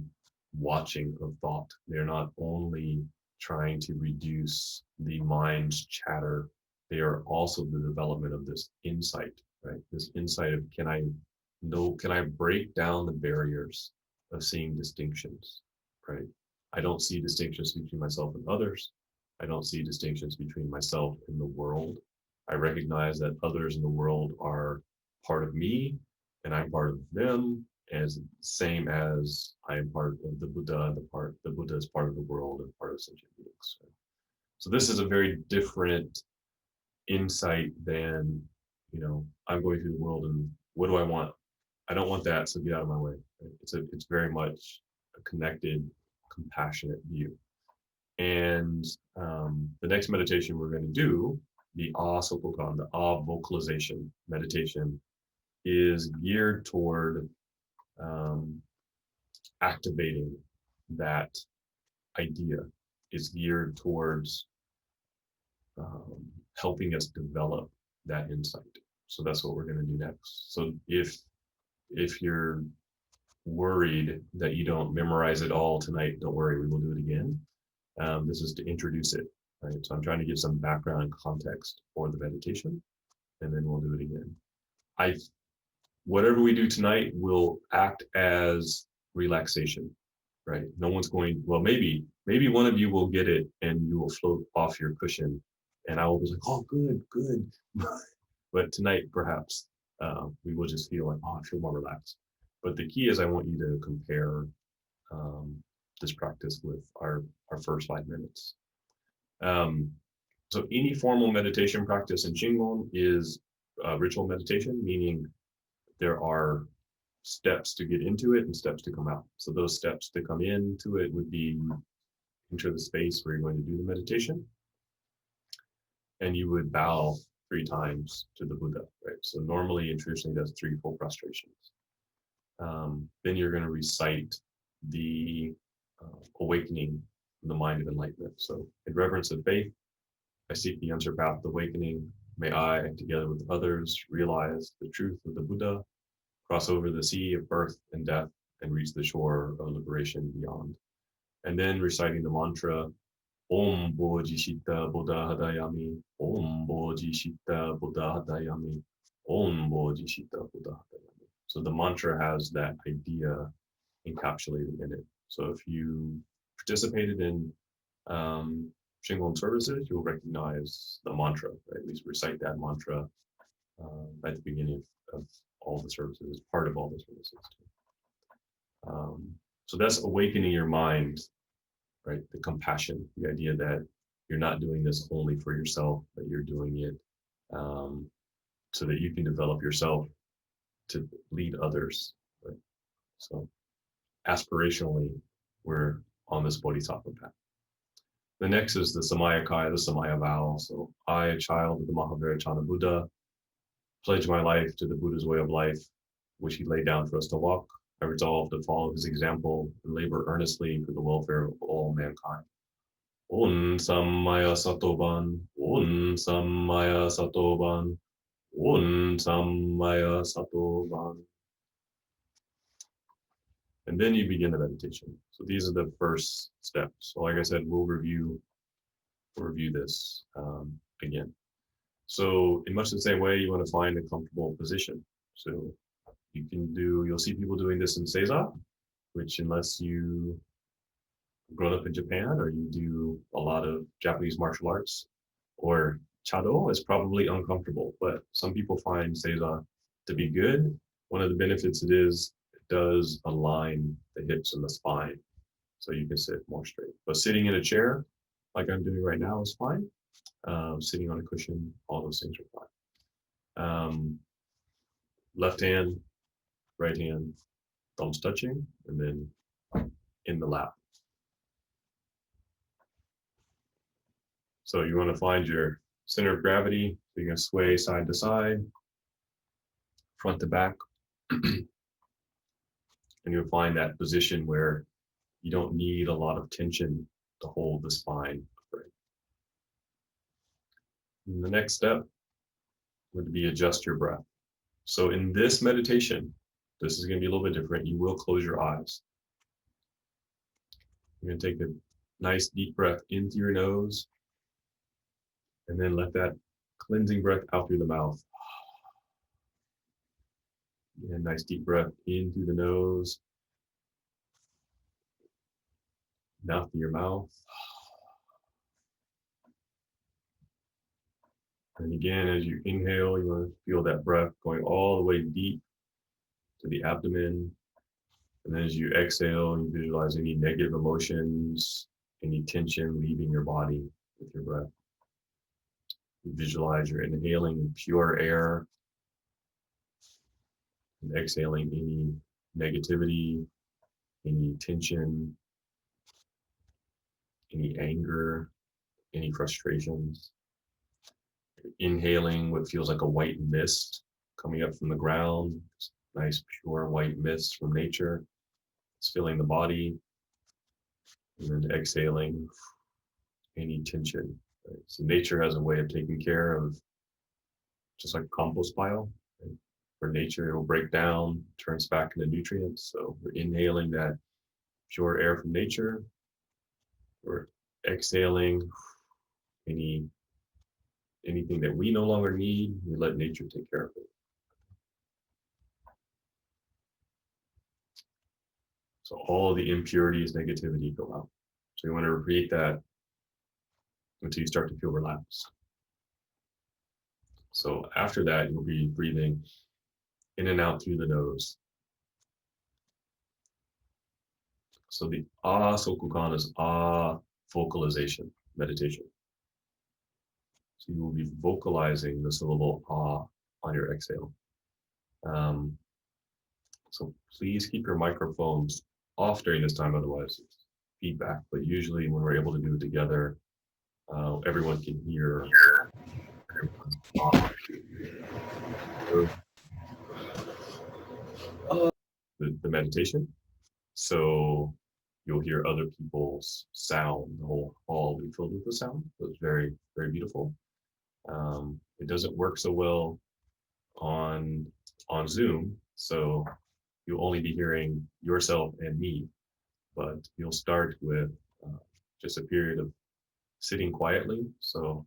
watching of thought, they're not only trying to reduce the mind's chatter, they are also the development of this insight, right? This insight of, can I No, can I break down the barriers of seeing distinctions, right? I don't see distinctions between myself and others. I don't see distinctions between myself and the world. I recognize that others in the world are part of me and I'm part of them, as same as I am part of the Buddha, the Buddha is part of the world and part of sentient beings. So this is a very different insight than, I'm going through the world and what do I want? I don't want that, so get out of my way. Right? It's very much a connected, compassionate view. And the next meditation we're going to do, the Sokokan, the vocalization meditation, is geared toward activating that idea. Is geared towards helping us develop that insight. So that's what we're going to do next. So if you're worried that you don't memorize it all tonight, don't worry, we will do it again. This is to introduce it, right? So I'm trying to give some background and context for the meditation, and then we'll do it again. Whatever we do tonight will act as relaxation, right? No one's going, well, maybe one of you will get it and you will float off your cushion and I will be like, oh, good. But tonight, perhaps, we will just feel like, oh, I feel more relaxed. But the key is I want you to compare this practice with our first 5 minutes. So any formal meditation practice in Shingon is ritual meditation, meaning there are steps to get into it and steps to come out. So those steps to come into it would be enter the space where you're going to do the meditation, and you would bow 3 times to the Buddha, right? So normally and traditionally that's 3 full prostrations. Then you're going to recite the awakening of the mind of enlightenment. So in reverence of faith, I seek the unsurpassed awakening. May I, together with others, realize the truth of the Buddha, cross over the sea of birth and death, and reach the shore of liberation beyond. And then reciting the mantra, Om Bodhicitta Buddha Hadayami, Om Bodhicitta Buddha Hadayami, Om Bodhicitta Buddha Hadayami. So the mantra has that idea encapsulated in it. So if you participated in Shingon services, you'll recognize the mantra, right? At least recite that mantra at the beginning of all the services, as part of all the services. So that's awakening your mind, right? The compassion, the idea that you're not doing this only for yourself, but you're doing it so that you can develop yourself to lead others, right? So aspirationally, we're on this bodhisattva path. The next is the Samayakai, the Samaya Vowel. So I, a child of the Mahavajrayana Buddha, pledge my life to the Buddha's way of life, which he laid down for us to walk. I resolve to follow his example and labor earnestly for the welfare of all mankind. On Samaya Satoban, on Samaya Satoban, on Samaya Satoban. And then you begin the meditation. So these are the first steps. So like I said, we'll review this again. So in much the same way, you want to find a comfortable position. So you'll see people doing this in Seiza, which unless you grown up in Japan or you do a lot of Japanese martial arts or Chado, is probably uncomfortable, but some people find Seiza to be good. One of the benefits it does align the hips and the spine, so you can sit more straight. But sitting in a chair, like I'm doing right now, is fine. Sitting on a cushion, all those things are fine. Left hand, right hand, thumbs touching, and then in the lap. So you want to find your center of gravity. So you're going to sway side to side, front to back. And you'll find that position where you don't need a lot of tension to hold the spine upright. And the next step would be adjust your breath. So in this meditation, this is going to be a little bit different. You will close your eyes. You're going to take a nice deep breath in through your nose, and then let that cleansing breath out through the mouth. And nice deep breath in through the nose, out through your mouth. And again, as you inhale, you want to feel that breath going all the way deep to the abdomen. And then as you exhale, you visualize any negative emotions, any tension leaving your body with your breath. You visualize you're inhaling pure air and exhaling any negativity, any tension, any anger, any frustrations. Inhaling what feels like a white mist coming up from the ground, nice pure white mist from nature. It's filling the body, and then exhaling any tension. Right? So nature has a way of taking care of, just like a compost pile. Right? For nature, it will break down, turns back into nutrients. So we're inhaling that pure air from nature. We're exhaling anything that we no longer need. We let nature take care of it. So all the impurities, negativity go out. So you want to repeat that until you start to feel relaxed. So after that, you'll be breathing in and out through the nose. So the sokukan is vocalization meditation. So you will be vocalizing the syllable on your exhale. So please keep your microphones off during this time, otherwise it's feedback. But usually when we're able to do it together, everyone can hear everyone's the meditation. So you'll hear other people's sound. The whole hall will be filled with the sound. So it's very, very beautiful. It doesn't work so well on Zoom, so you'll only be hearing yourself and me. But you'll start with just a period of sitting quietly. So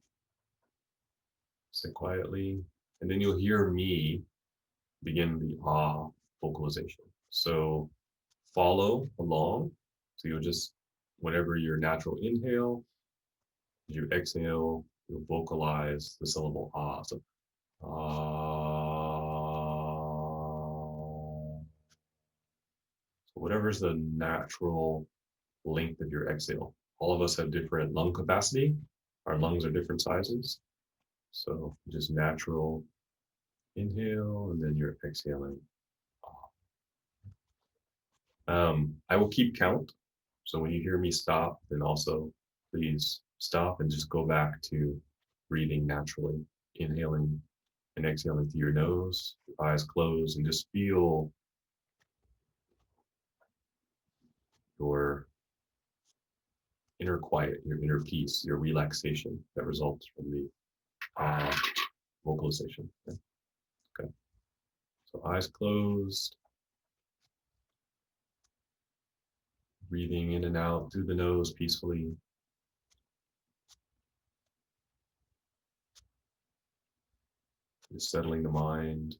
sit quietly, and then you'll hear me begin the vocalization. So follow along. So you'll just, whenever your natural inhale, as you exhale, you'll vocalize the syllable So so whatever's the natural length of your exhale. All of us have different lung capacity. Our lungs are different sizes. So just natural inhale, and then you're exhaling. I will keep count. So when you hear me stop, then also please stop and just go back to breathing naturally, inhaling and exhaling through your nose, your eyes closed, and just feel your inner quiet, your inner peace, your relaxation that results from the vocalization. Okay. So eyes closed, breathing in and out through the nose peacefully. Just settling the mind.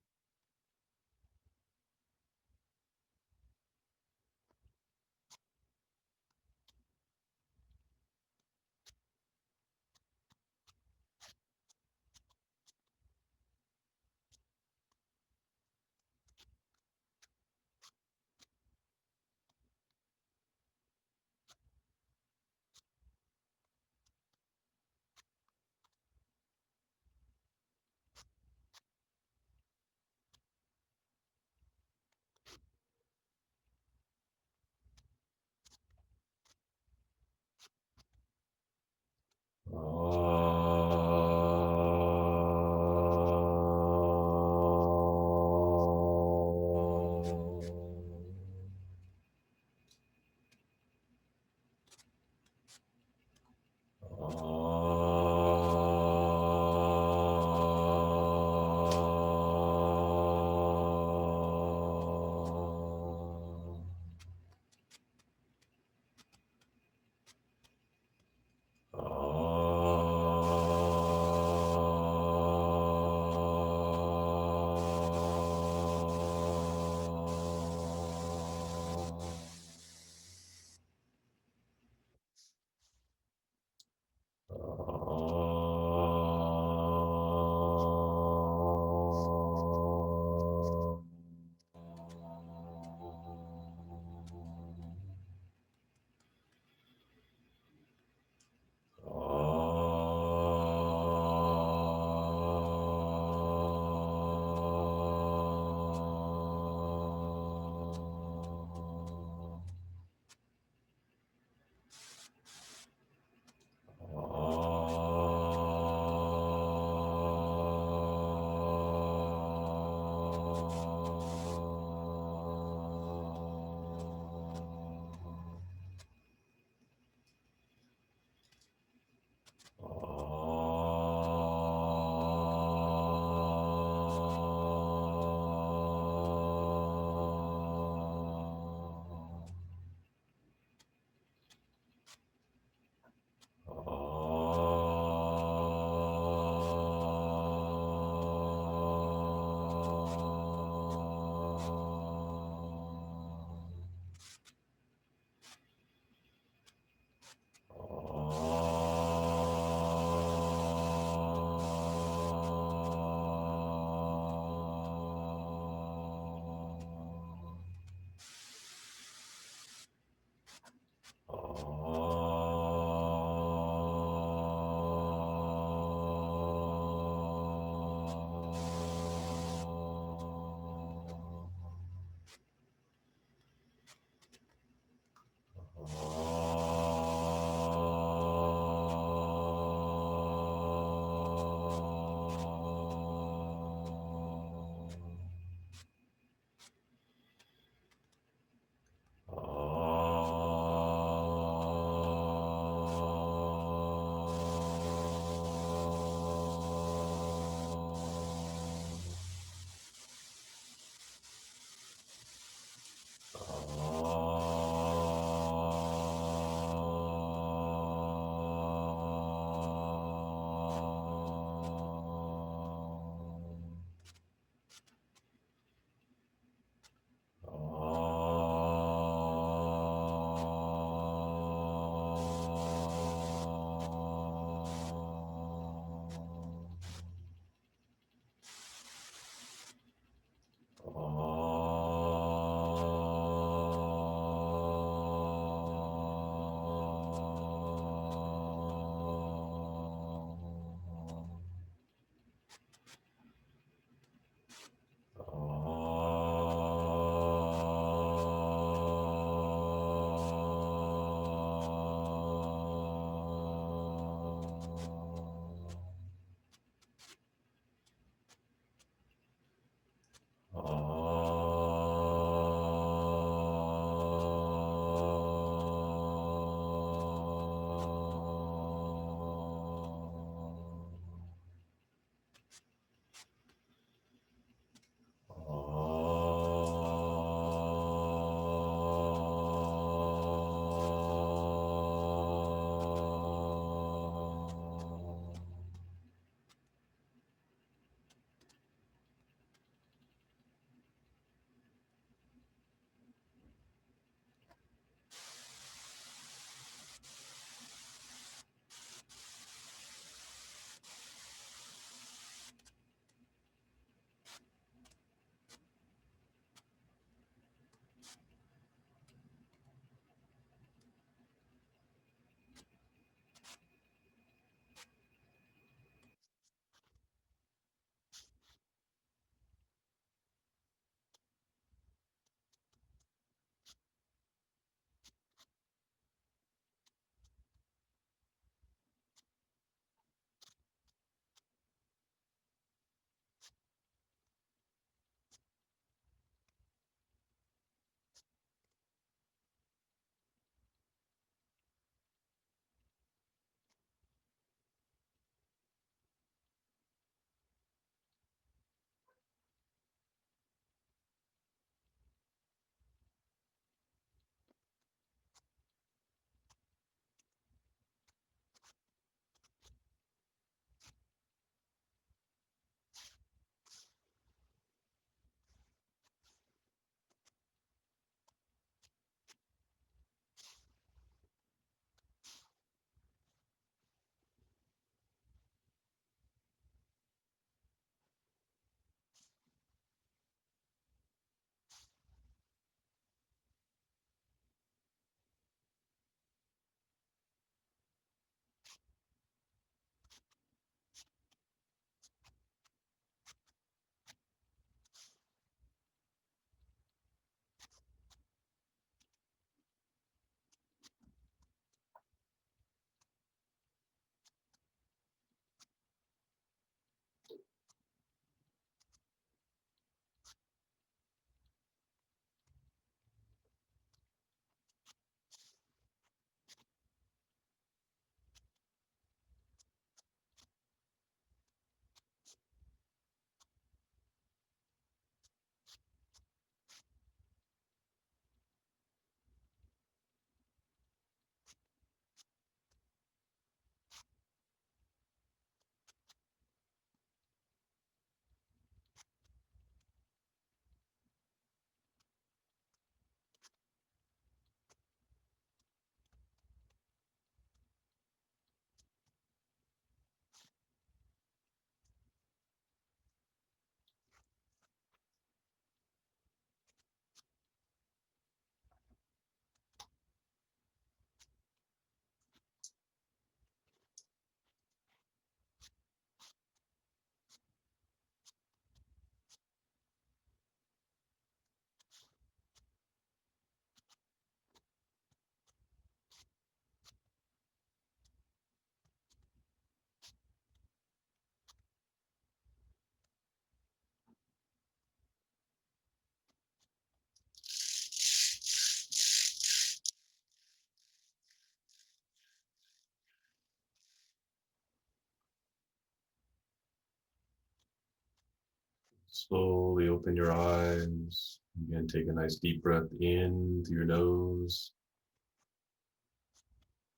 Slowly open your eyes. Again, take a nice deep breath in through your nose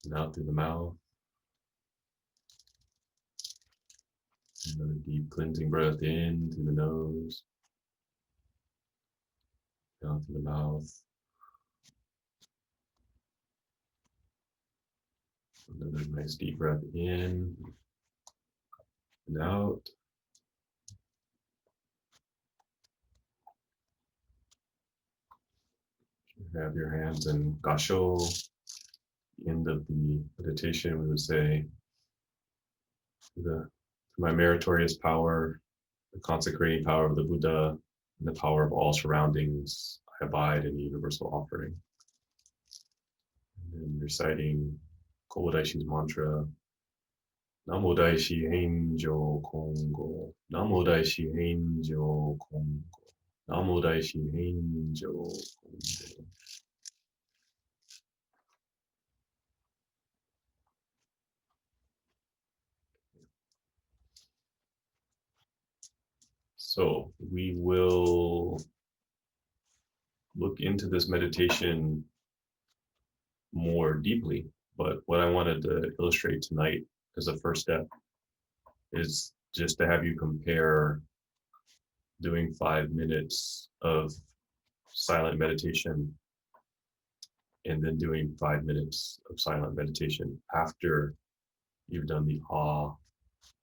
and out through the mouth. Another deep cleansing breath in through the nose, out through the mouth. Another nice deep breath in and out. Have your hands in Gasho. End of the meditation, we would say, through my meritorious power, the consecrating power of the Buddha, and the power of all surroundings, I abide in the universal offering. And then reciting Kodaishi's mantra, Namo Daishi Henjo Kongo, Namo Daishi Henjo Kongo, Namo Daishi Henjo Kongo. So we will look into this meditation more deeply, but what I wanted to illustrate tonight as a first step is just to have you compare doing 5 minutes of silent meditation and then doing 5 minutes of silent meditation after you've done the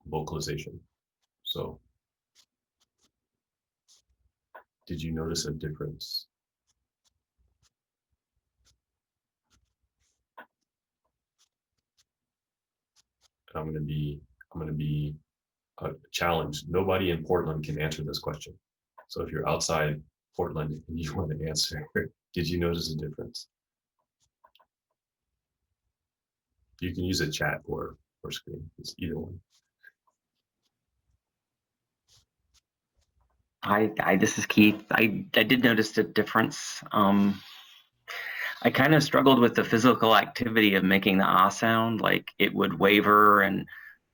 vocalization. So did you notice a difference? I'm going to be challenged. Nobody in Portland can answer this question. So if you're outside Portland and you want to answer, did you notice a difference? You can use a chat or screen. It's either one. This is Keith. I did notice a difference. I kind of struggled with the physical activity of making the ah sound. Like it would waver, and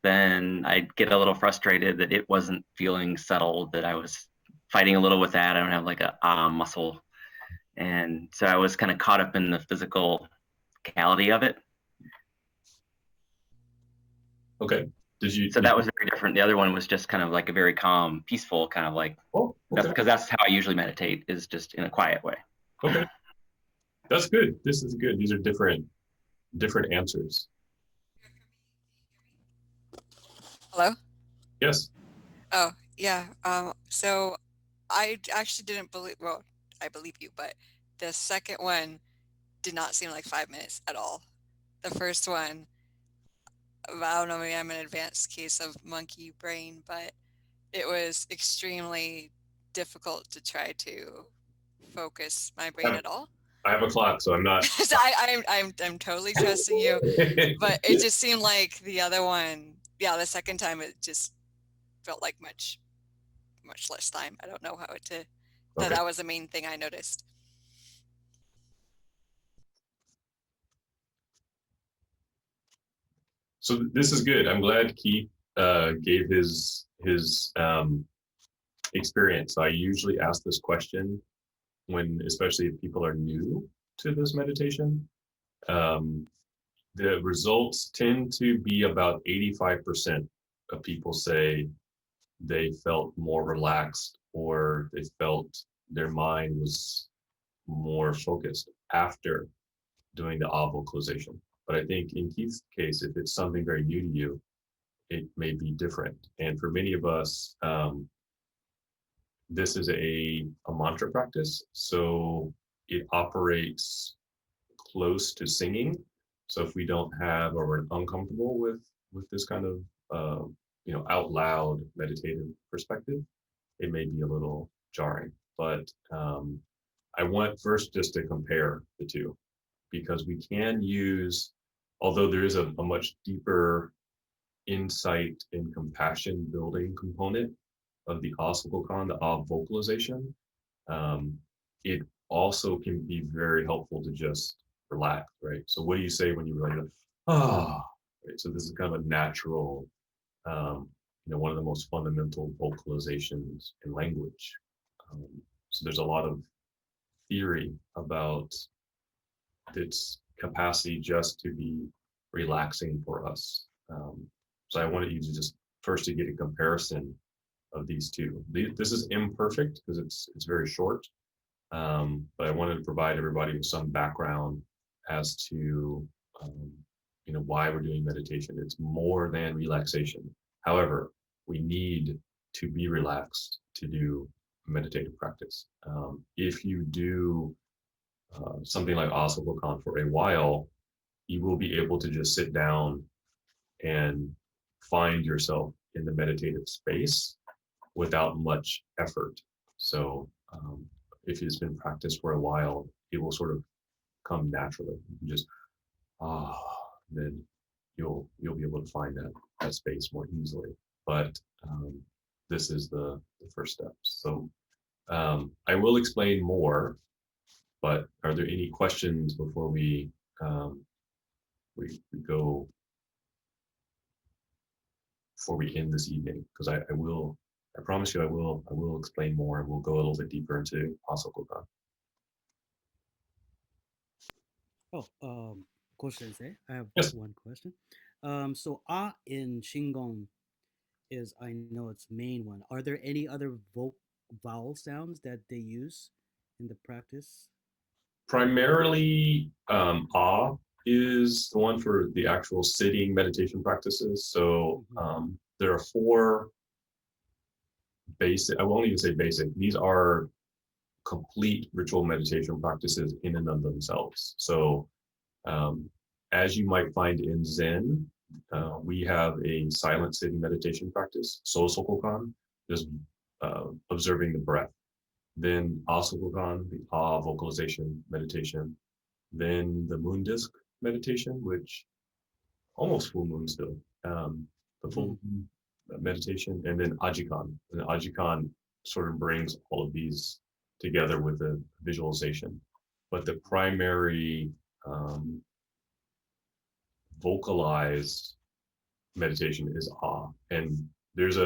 then I'd get a little frustrated that it wasn't feeling settled, that I was fighting a little with that. I don't have like a ah muscle. And so I was kind of caught up in the physicality of it. Okay. So that was very different. The other one was just kind of like a very calm, peaceful kind of like, because that's how I usually meditate, is just in a quiet way. Okay. That's good. This is good. These are different answers. Hello? Yes. Oh, yeah. So I actually didn't believe, well, I believe you, but the second one did not seem like 5 minutes at all. The first one, I don't know, maybe I'm an advanced case of monkey brain, but it was extremely difficult to try to focus my brain at all. I have a clock, so I'm not. So I'm totally trusting you, but it just seemed like the other one, yeah, the second time it just felt like much less time. I don't know how to. Okay. That was the main thing I noticed. So this is good. I'm glad Keith gave his experience. I usually ask this question when, especially if people are new to this meditation. The results tend to be about 85% of people say they felt more relaxed, or they felt their mind was more focused after doing the vocalization. But I think in Keith's case, if it's something very new to you, it may be different. And for many of us, this is a mantra practice. So it operates close to singing. So if we don't have, or we're uncomfortable with this kind of out loud meditative perspective, it may be a little jarring. But I want first just to compare the two, because we can use, although there is a much deeper insight and compassion building component of the Asukokon, the vocalization, it also can be very helpful to just relax, right? So what do you say when you really right? So this is kind of a natural, one of the most fundamental vocalizations in language. So there's a lot of theory about its capacity just to be relaxing for us. So I wanted you to just first to get a comparison of these two. This is imperfect because it's very short, but I wanted to provide everybody with some background as to why we're doing meditation. It's more than relaxation. However, we need to be relaxed to do meditative practice. If you do something like Asakokan for a while, you will be able to just sit down and find yourself in the meditative space without much effort. So if it's been practiced for a while, it will sort of come naturally. You just then you'll be able to find that space more easily. But this is the first step. So I will explain more. But are there any questions before we go, before we end this evening? Because I promise you I will explain more, and we'll go a little bit deeper into Asakokan. Coach Sensei, I have Yes. one question. So in Shingon is, I know it's main one. Are there any other vowel sounds that they use in the practice? Primarily, is the one for the actual sitting meditation practices. So there are 4 basic, I won't even say basic, these are complete ritual meditation practices in and of themselves. So as you might find in Zen, we have a silent sitting meditation practice, Sosokokan, just observing the breath. Then Asakokan, the vocalization meditation. Then the moon disc meditation, which almost full moon still, the full moon meditation, and then Ajikan. And Ajikan sort of brings all of these together with the visualization. But the primary vocalized meditation is and there's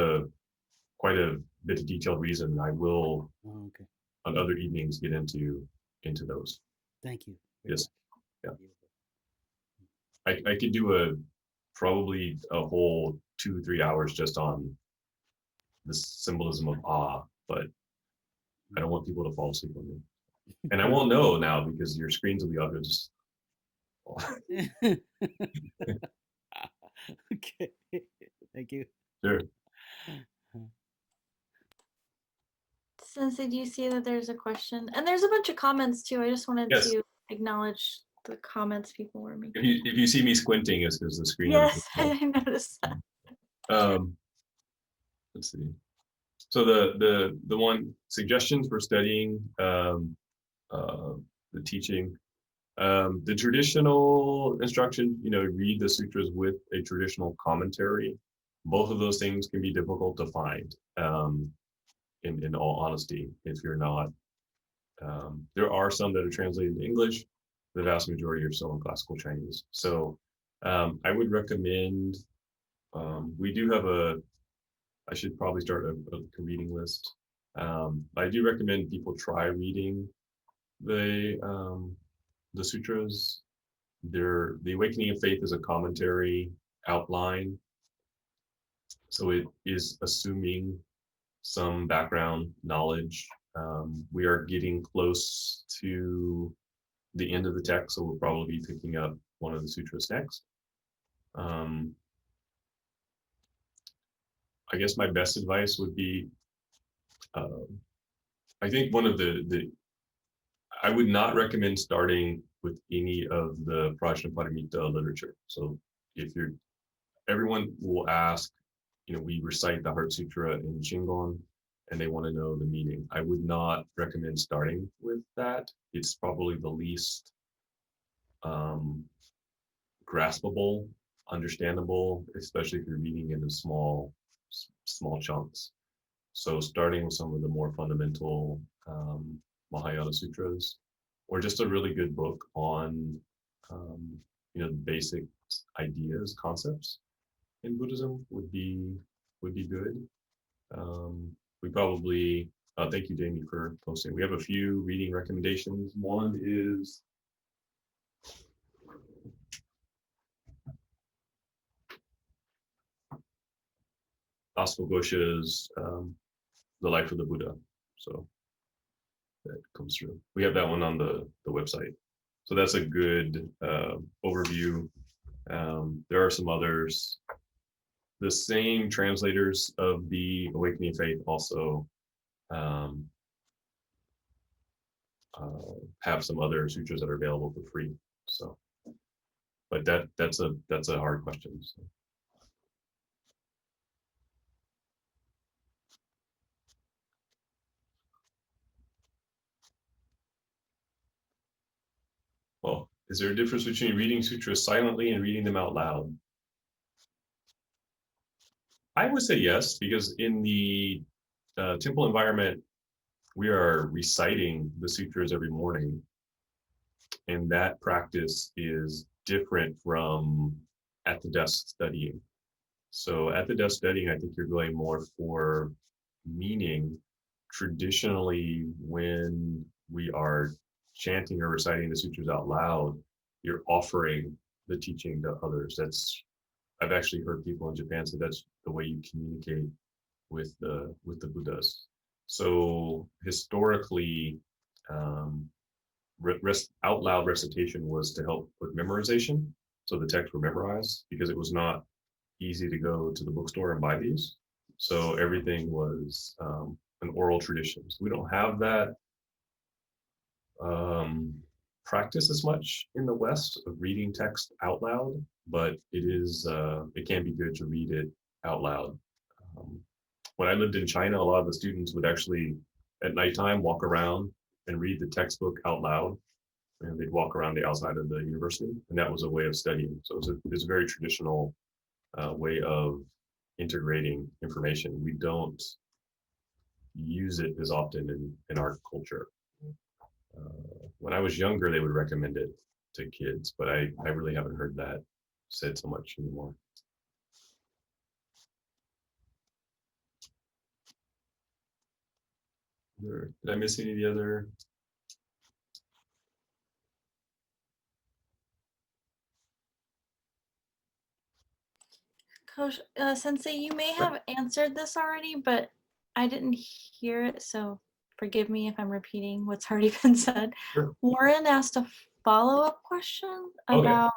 quite a bit of detailed reason. I will on other evenings get into those. Thank you. Yes. Yeah. I could do probably a whole 2-3 hours just on the symbolism of but I don't want people to fall asleep on me. And I won't know now because your screens will be up. Just Okay. Thank you. Sure. Sensei, do you see that there's a question? And there's a bunch of comments too. I just wanted to acknowledge the comments people were making. If you see me squinting, it's because the screen. Yes, I noticed that. Let's see. So the one suggestions for studying the teaching, the traditional instruction, read the sutras with a traditional commentary. Both of those things can be difficult to find. In all honesty, if you're not, there are some that are translated into English. The vast majority are still in classical Chinese. So I would recommend, we do have I should probably start a reading list. I do recommend people try reading the sutras. The Awakening of Faith is a commentary outline. So it is assuming some background knowledge. We are getting close to the end of the text, so we'll probably be picking up one of the sutras next. I guess my best advice would be, I think one of I would not recommend starting with any of the Prajnaparamita literature. So everyone will ask, we recite the Heart Sutra in Shingon, and they want to know the meaning. I would not recommend starting with that. It's probably the least graspable, understandable, especially if you're reading in small chunks. So starting with some of the more fundamental Mahayana sutras, or just a really good book on the basic ideas, concepts in Buddhism would be would be good. We probably, thank you, Jamie, for posting. We have a few reading recommendations. One is Asvagosha's The Life of the Buddha. So that comes through. We have that one on the website. So that's a good overview. There are some others. The same translators of the Awakening Faith also have some other sutras that are available for free. So, but that's a hard question. So. Well, is there a difference between reading sutras silently and reading them out loud? I would say yes, because in the temple environment, we are reciting the sutras every morning. And that practice is different from at the desk studying. So at the desk studying, I think you're going more for meaning. Traditionally, when we are chanting or reciting the sutras out loud, you're offering the teaching to others. I've actually heard people in Japan say that's the way you communicate with the Buddhas. So historically, out loud recitation was to help with memorization. So the texts were memorized because it was not easy to go to the bookstore and buy these. So everything was an oral tradition. So we don't have that practice as much in the West of reading text out loud, but it can be good to read it out loud. When I lived in China, a lot of the students would actually at nighttime walk around and read the textbook out loud. And they'd walk around the outside of the university, and that was a way of studying. So it's a very traditional way of integrating information. We don't use it as often in our culture. When I was younger, they would recommend it to kids, but I really haven't heard that said so much anymore. Did I miss any of the other? Coach Sensei, you may have answered this already, but I didn't hear it, so forgive me if I'm repeating what's already been said. Sure. Warren asked a follow-up question about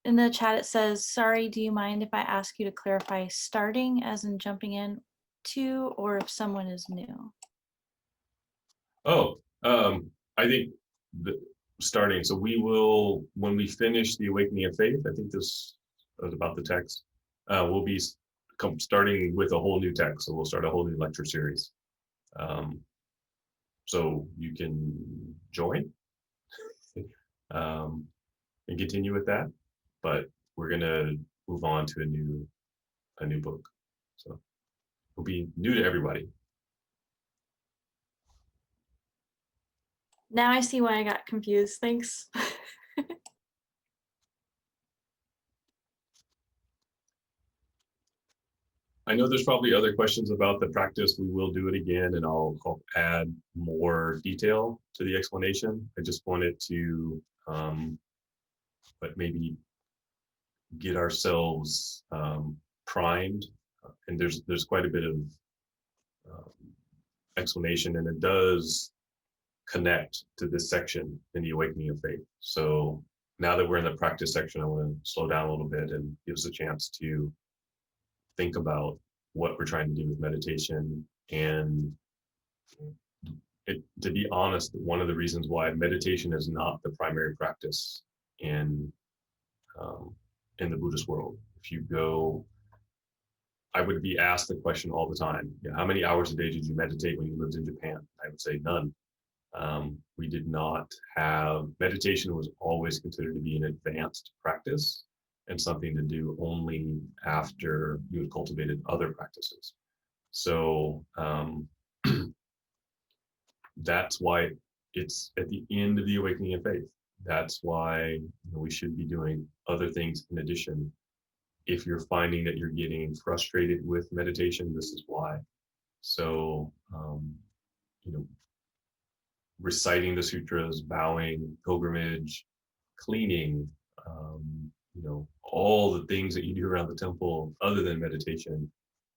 in the chat it says, sorry, do you mind if I ask you to clarify starting as in jumping in to, or if someone is new? I think starting. So we will, when we finish the Awakening of Faith, I think this is about the text, we'll be starting with a whole new text. So we'll start a whole new lecture series. So you can join and continue with that, but we're gonna move on to a new book. So it'll be new to everybody. Now I see why I got confused. Thanks. I know there's probably other questions about the practice. We will do it again, and I'll add more detail to the explanation. I just wanted to, but maybe get ourselves primed. And there's quite a bit of explanation, and it does connect to this section in the Awakening of Faith. So now that we're in the practice section, I want to slow down a little bit and give us a chance to think about what we're trying to do with meditation. And to be honest, one of the reasons why meditation is not the primary practice in the Buddhist world. If you go, I would be asked the question all the time, how many hours a day did you meditate when you lived in Japan? I would say none. We did not have, meditation was always considered to be an advanced practice and something to do only after you had cultivated other practices. So that's why it's at the end of the Awakening of Faith. That's why we should be doing other things in addition if you're finding that you're getting frustrated with meditation, this is why. So, you know, reciting the sutras, bowing, pilgrimage, cleaning, you know, all the things that you do around the temple other than meditation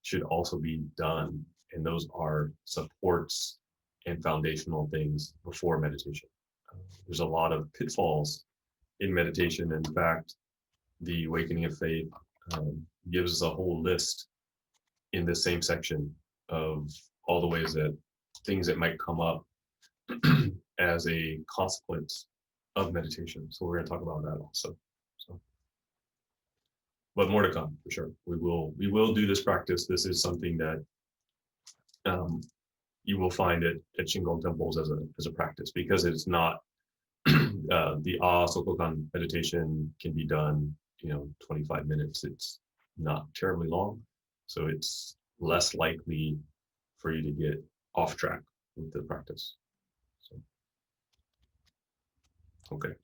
should also be done. And those are supports and foundational things before meditation. There's a lot of pitfalls in meditation. In fact, the Awakening of Faith gives us a whole list in the same section of all the ways that things that might come up as a consequence of meditation. So we're going to talk about that also. So, but more to come for sure. We will do this practice. This is something that you will find at Shingon temples as a practice, because it's not the Sokokan meditation can be done, 25 minutes. It's not terribly long, so it's less likely for you to get off track with the practice. So, okay.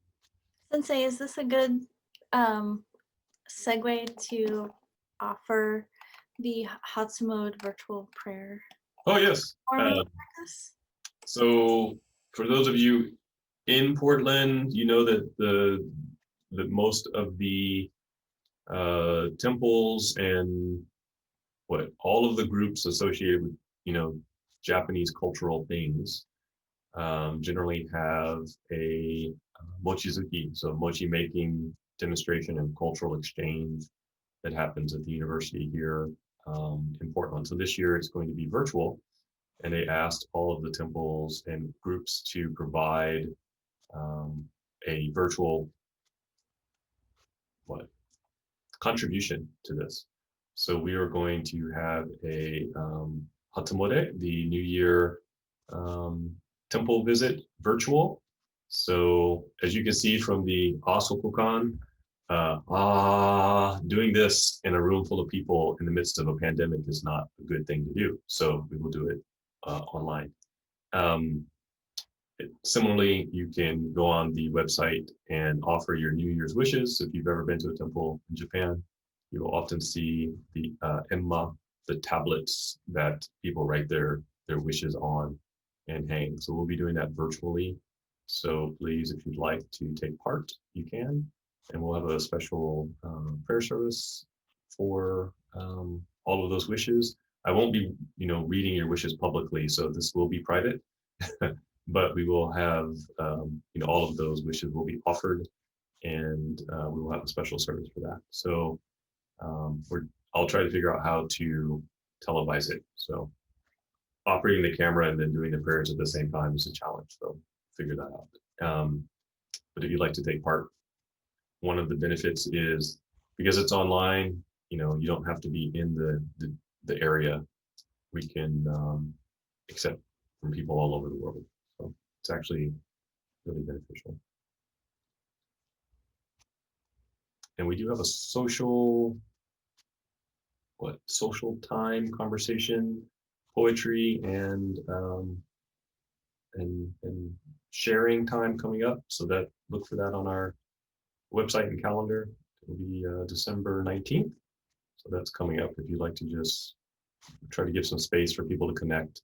Sensei, is this a good segue to offer the Hatsumode virtual prayer? Oh yes. So for those of you in Portland, you know that that most of the temples and all of the groups associated with Japanese cultural things generally have a mochizuki, so mochi making demonstration and cultural exchange that happens at the university here in Portland. So this year it's going to be virtual, and they asked all of the temples and groups to provide a virtual contribution to this. So we are going to have a Hatsumode, the New Year temple visit, virtual. So as you can see from the Asokokan, doing this in a room full of people in the midst of a pandemic is not a good thing to do. So we will do it online. Similarly, you can go on the website and offer your New Year's wishes. If you've ever been to a temple in Japan, you will often see the emma, the tablets that people write their wishes on and hang. So we'll be doing that virtually. So please, if you'd like to take part, you can. And we'll have a special prayer service for all of those wishes. I won't be, reading your wishes publicly, so this will be private. But we will have, all of those wishes will be offered, and we will have a special service for that. So I'll try to figure out how to televise it. So operating the camera and then doing the prayers at the same time is a challenge. So figure that out. But if you'd like to take part, one of the benefits is because it's online, you don't have to be in the area. We can accept from people all over the world. So it's actually really beneficial. And we do have a social time, conversation, poetry, and sharing time coming up. So that look for that on our website and calendar. It'll be December 19th. So that's coming up if you'd like to just try to give some space for people to connect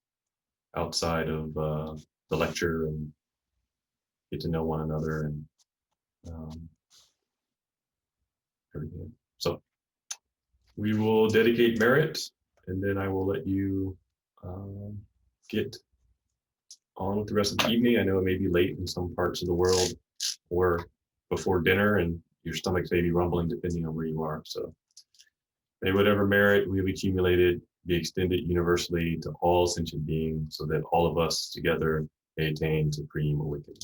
outside of the lecture and get to know one another and everything. So we will dedicate merit, and then I will let you get on with the rest of the evening. I know it may be late in some parts of the world or before dinner, and your stomach may be rumbling depending on where you are. So may whatever merit we have accumulated be extended universally to all sentient beings, so that all of us together may attain supreme awakening.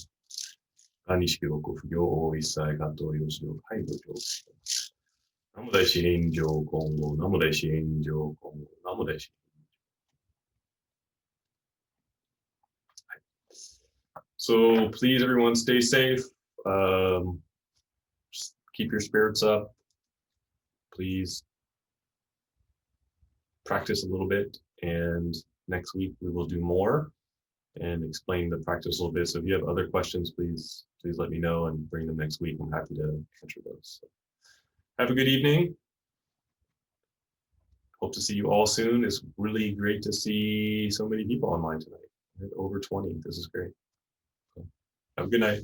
So please, everyone, stay safe. Just keep your spirits up. Please practice a little bit, and next week we will do more and explain the practice a little bit. So if you have other questions, please let me know and bring them next week. I'm happy to answer those. So have a good evening. hope to see you all soon. It's really great to see so many people online tonight. Over 20. This is great. Have a good night.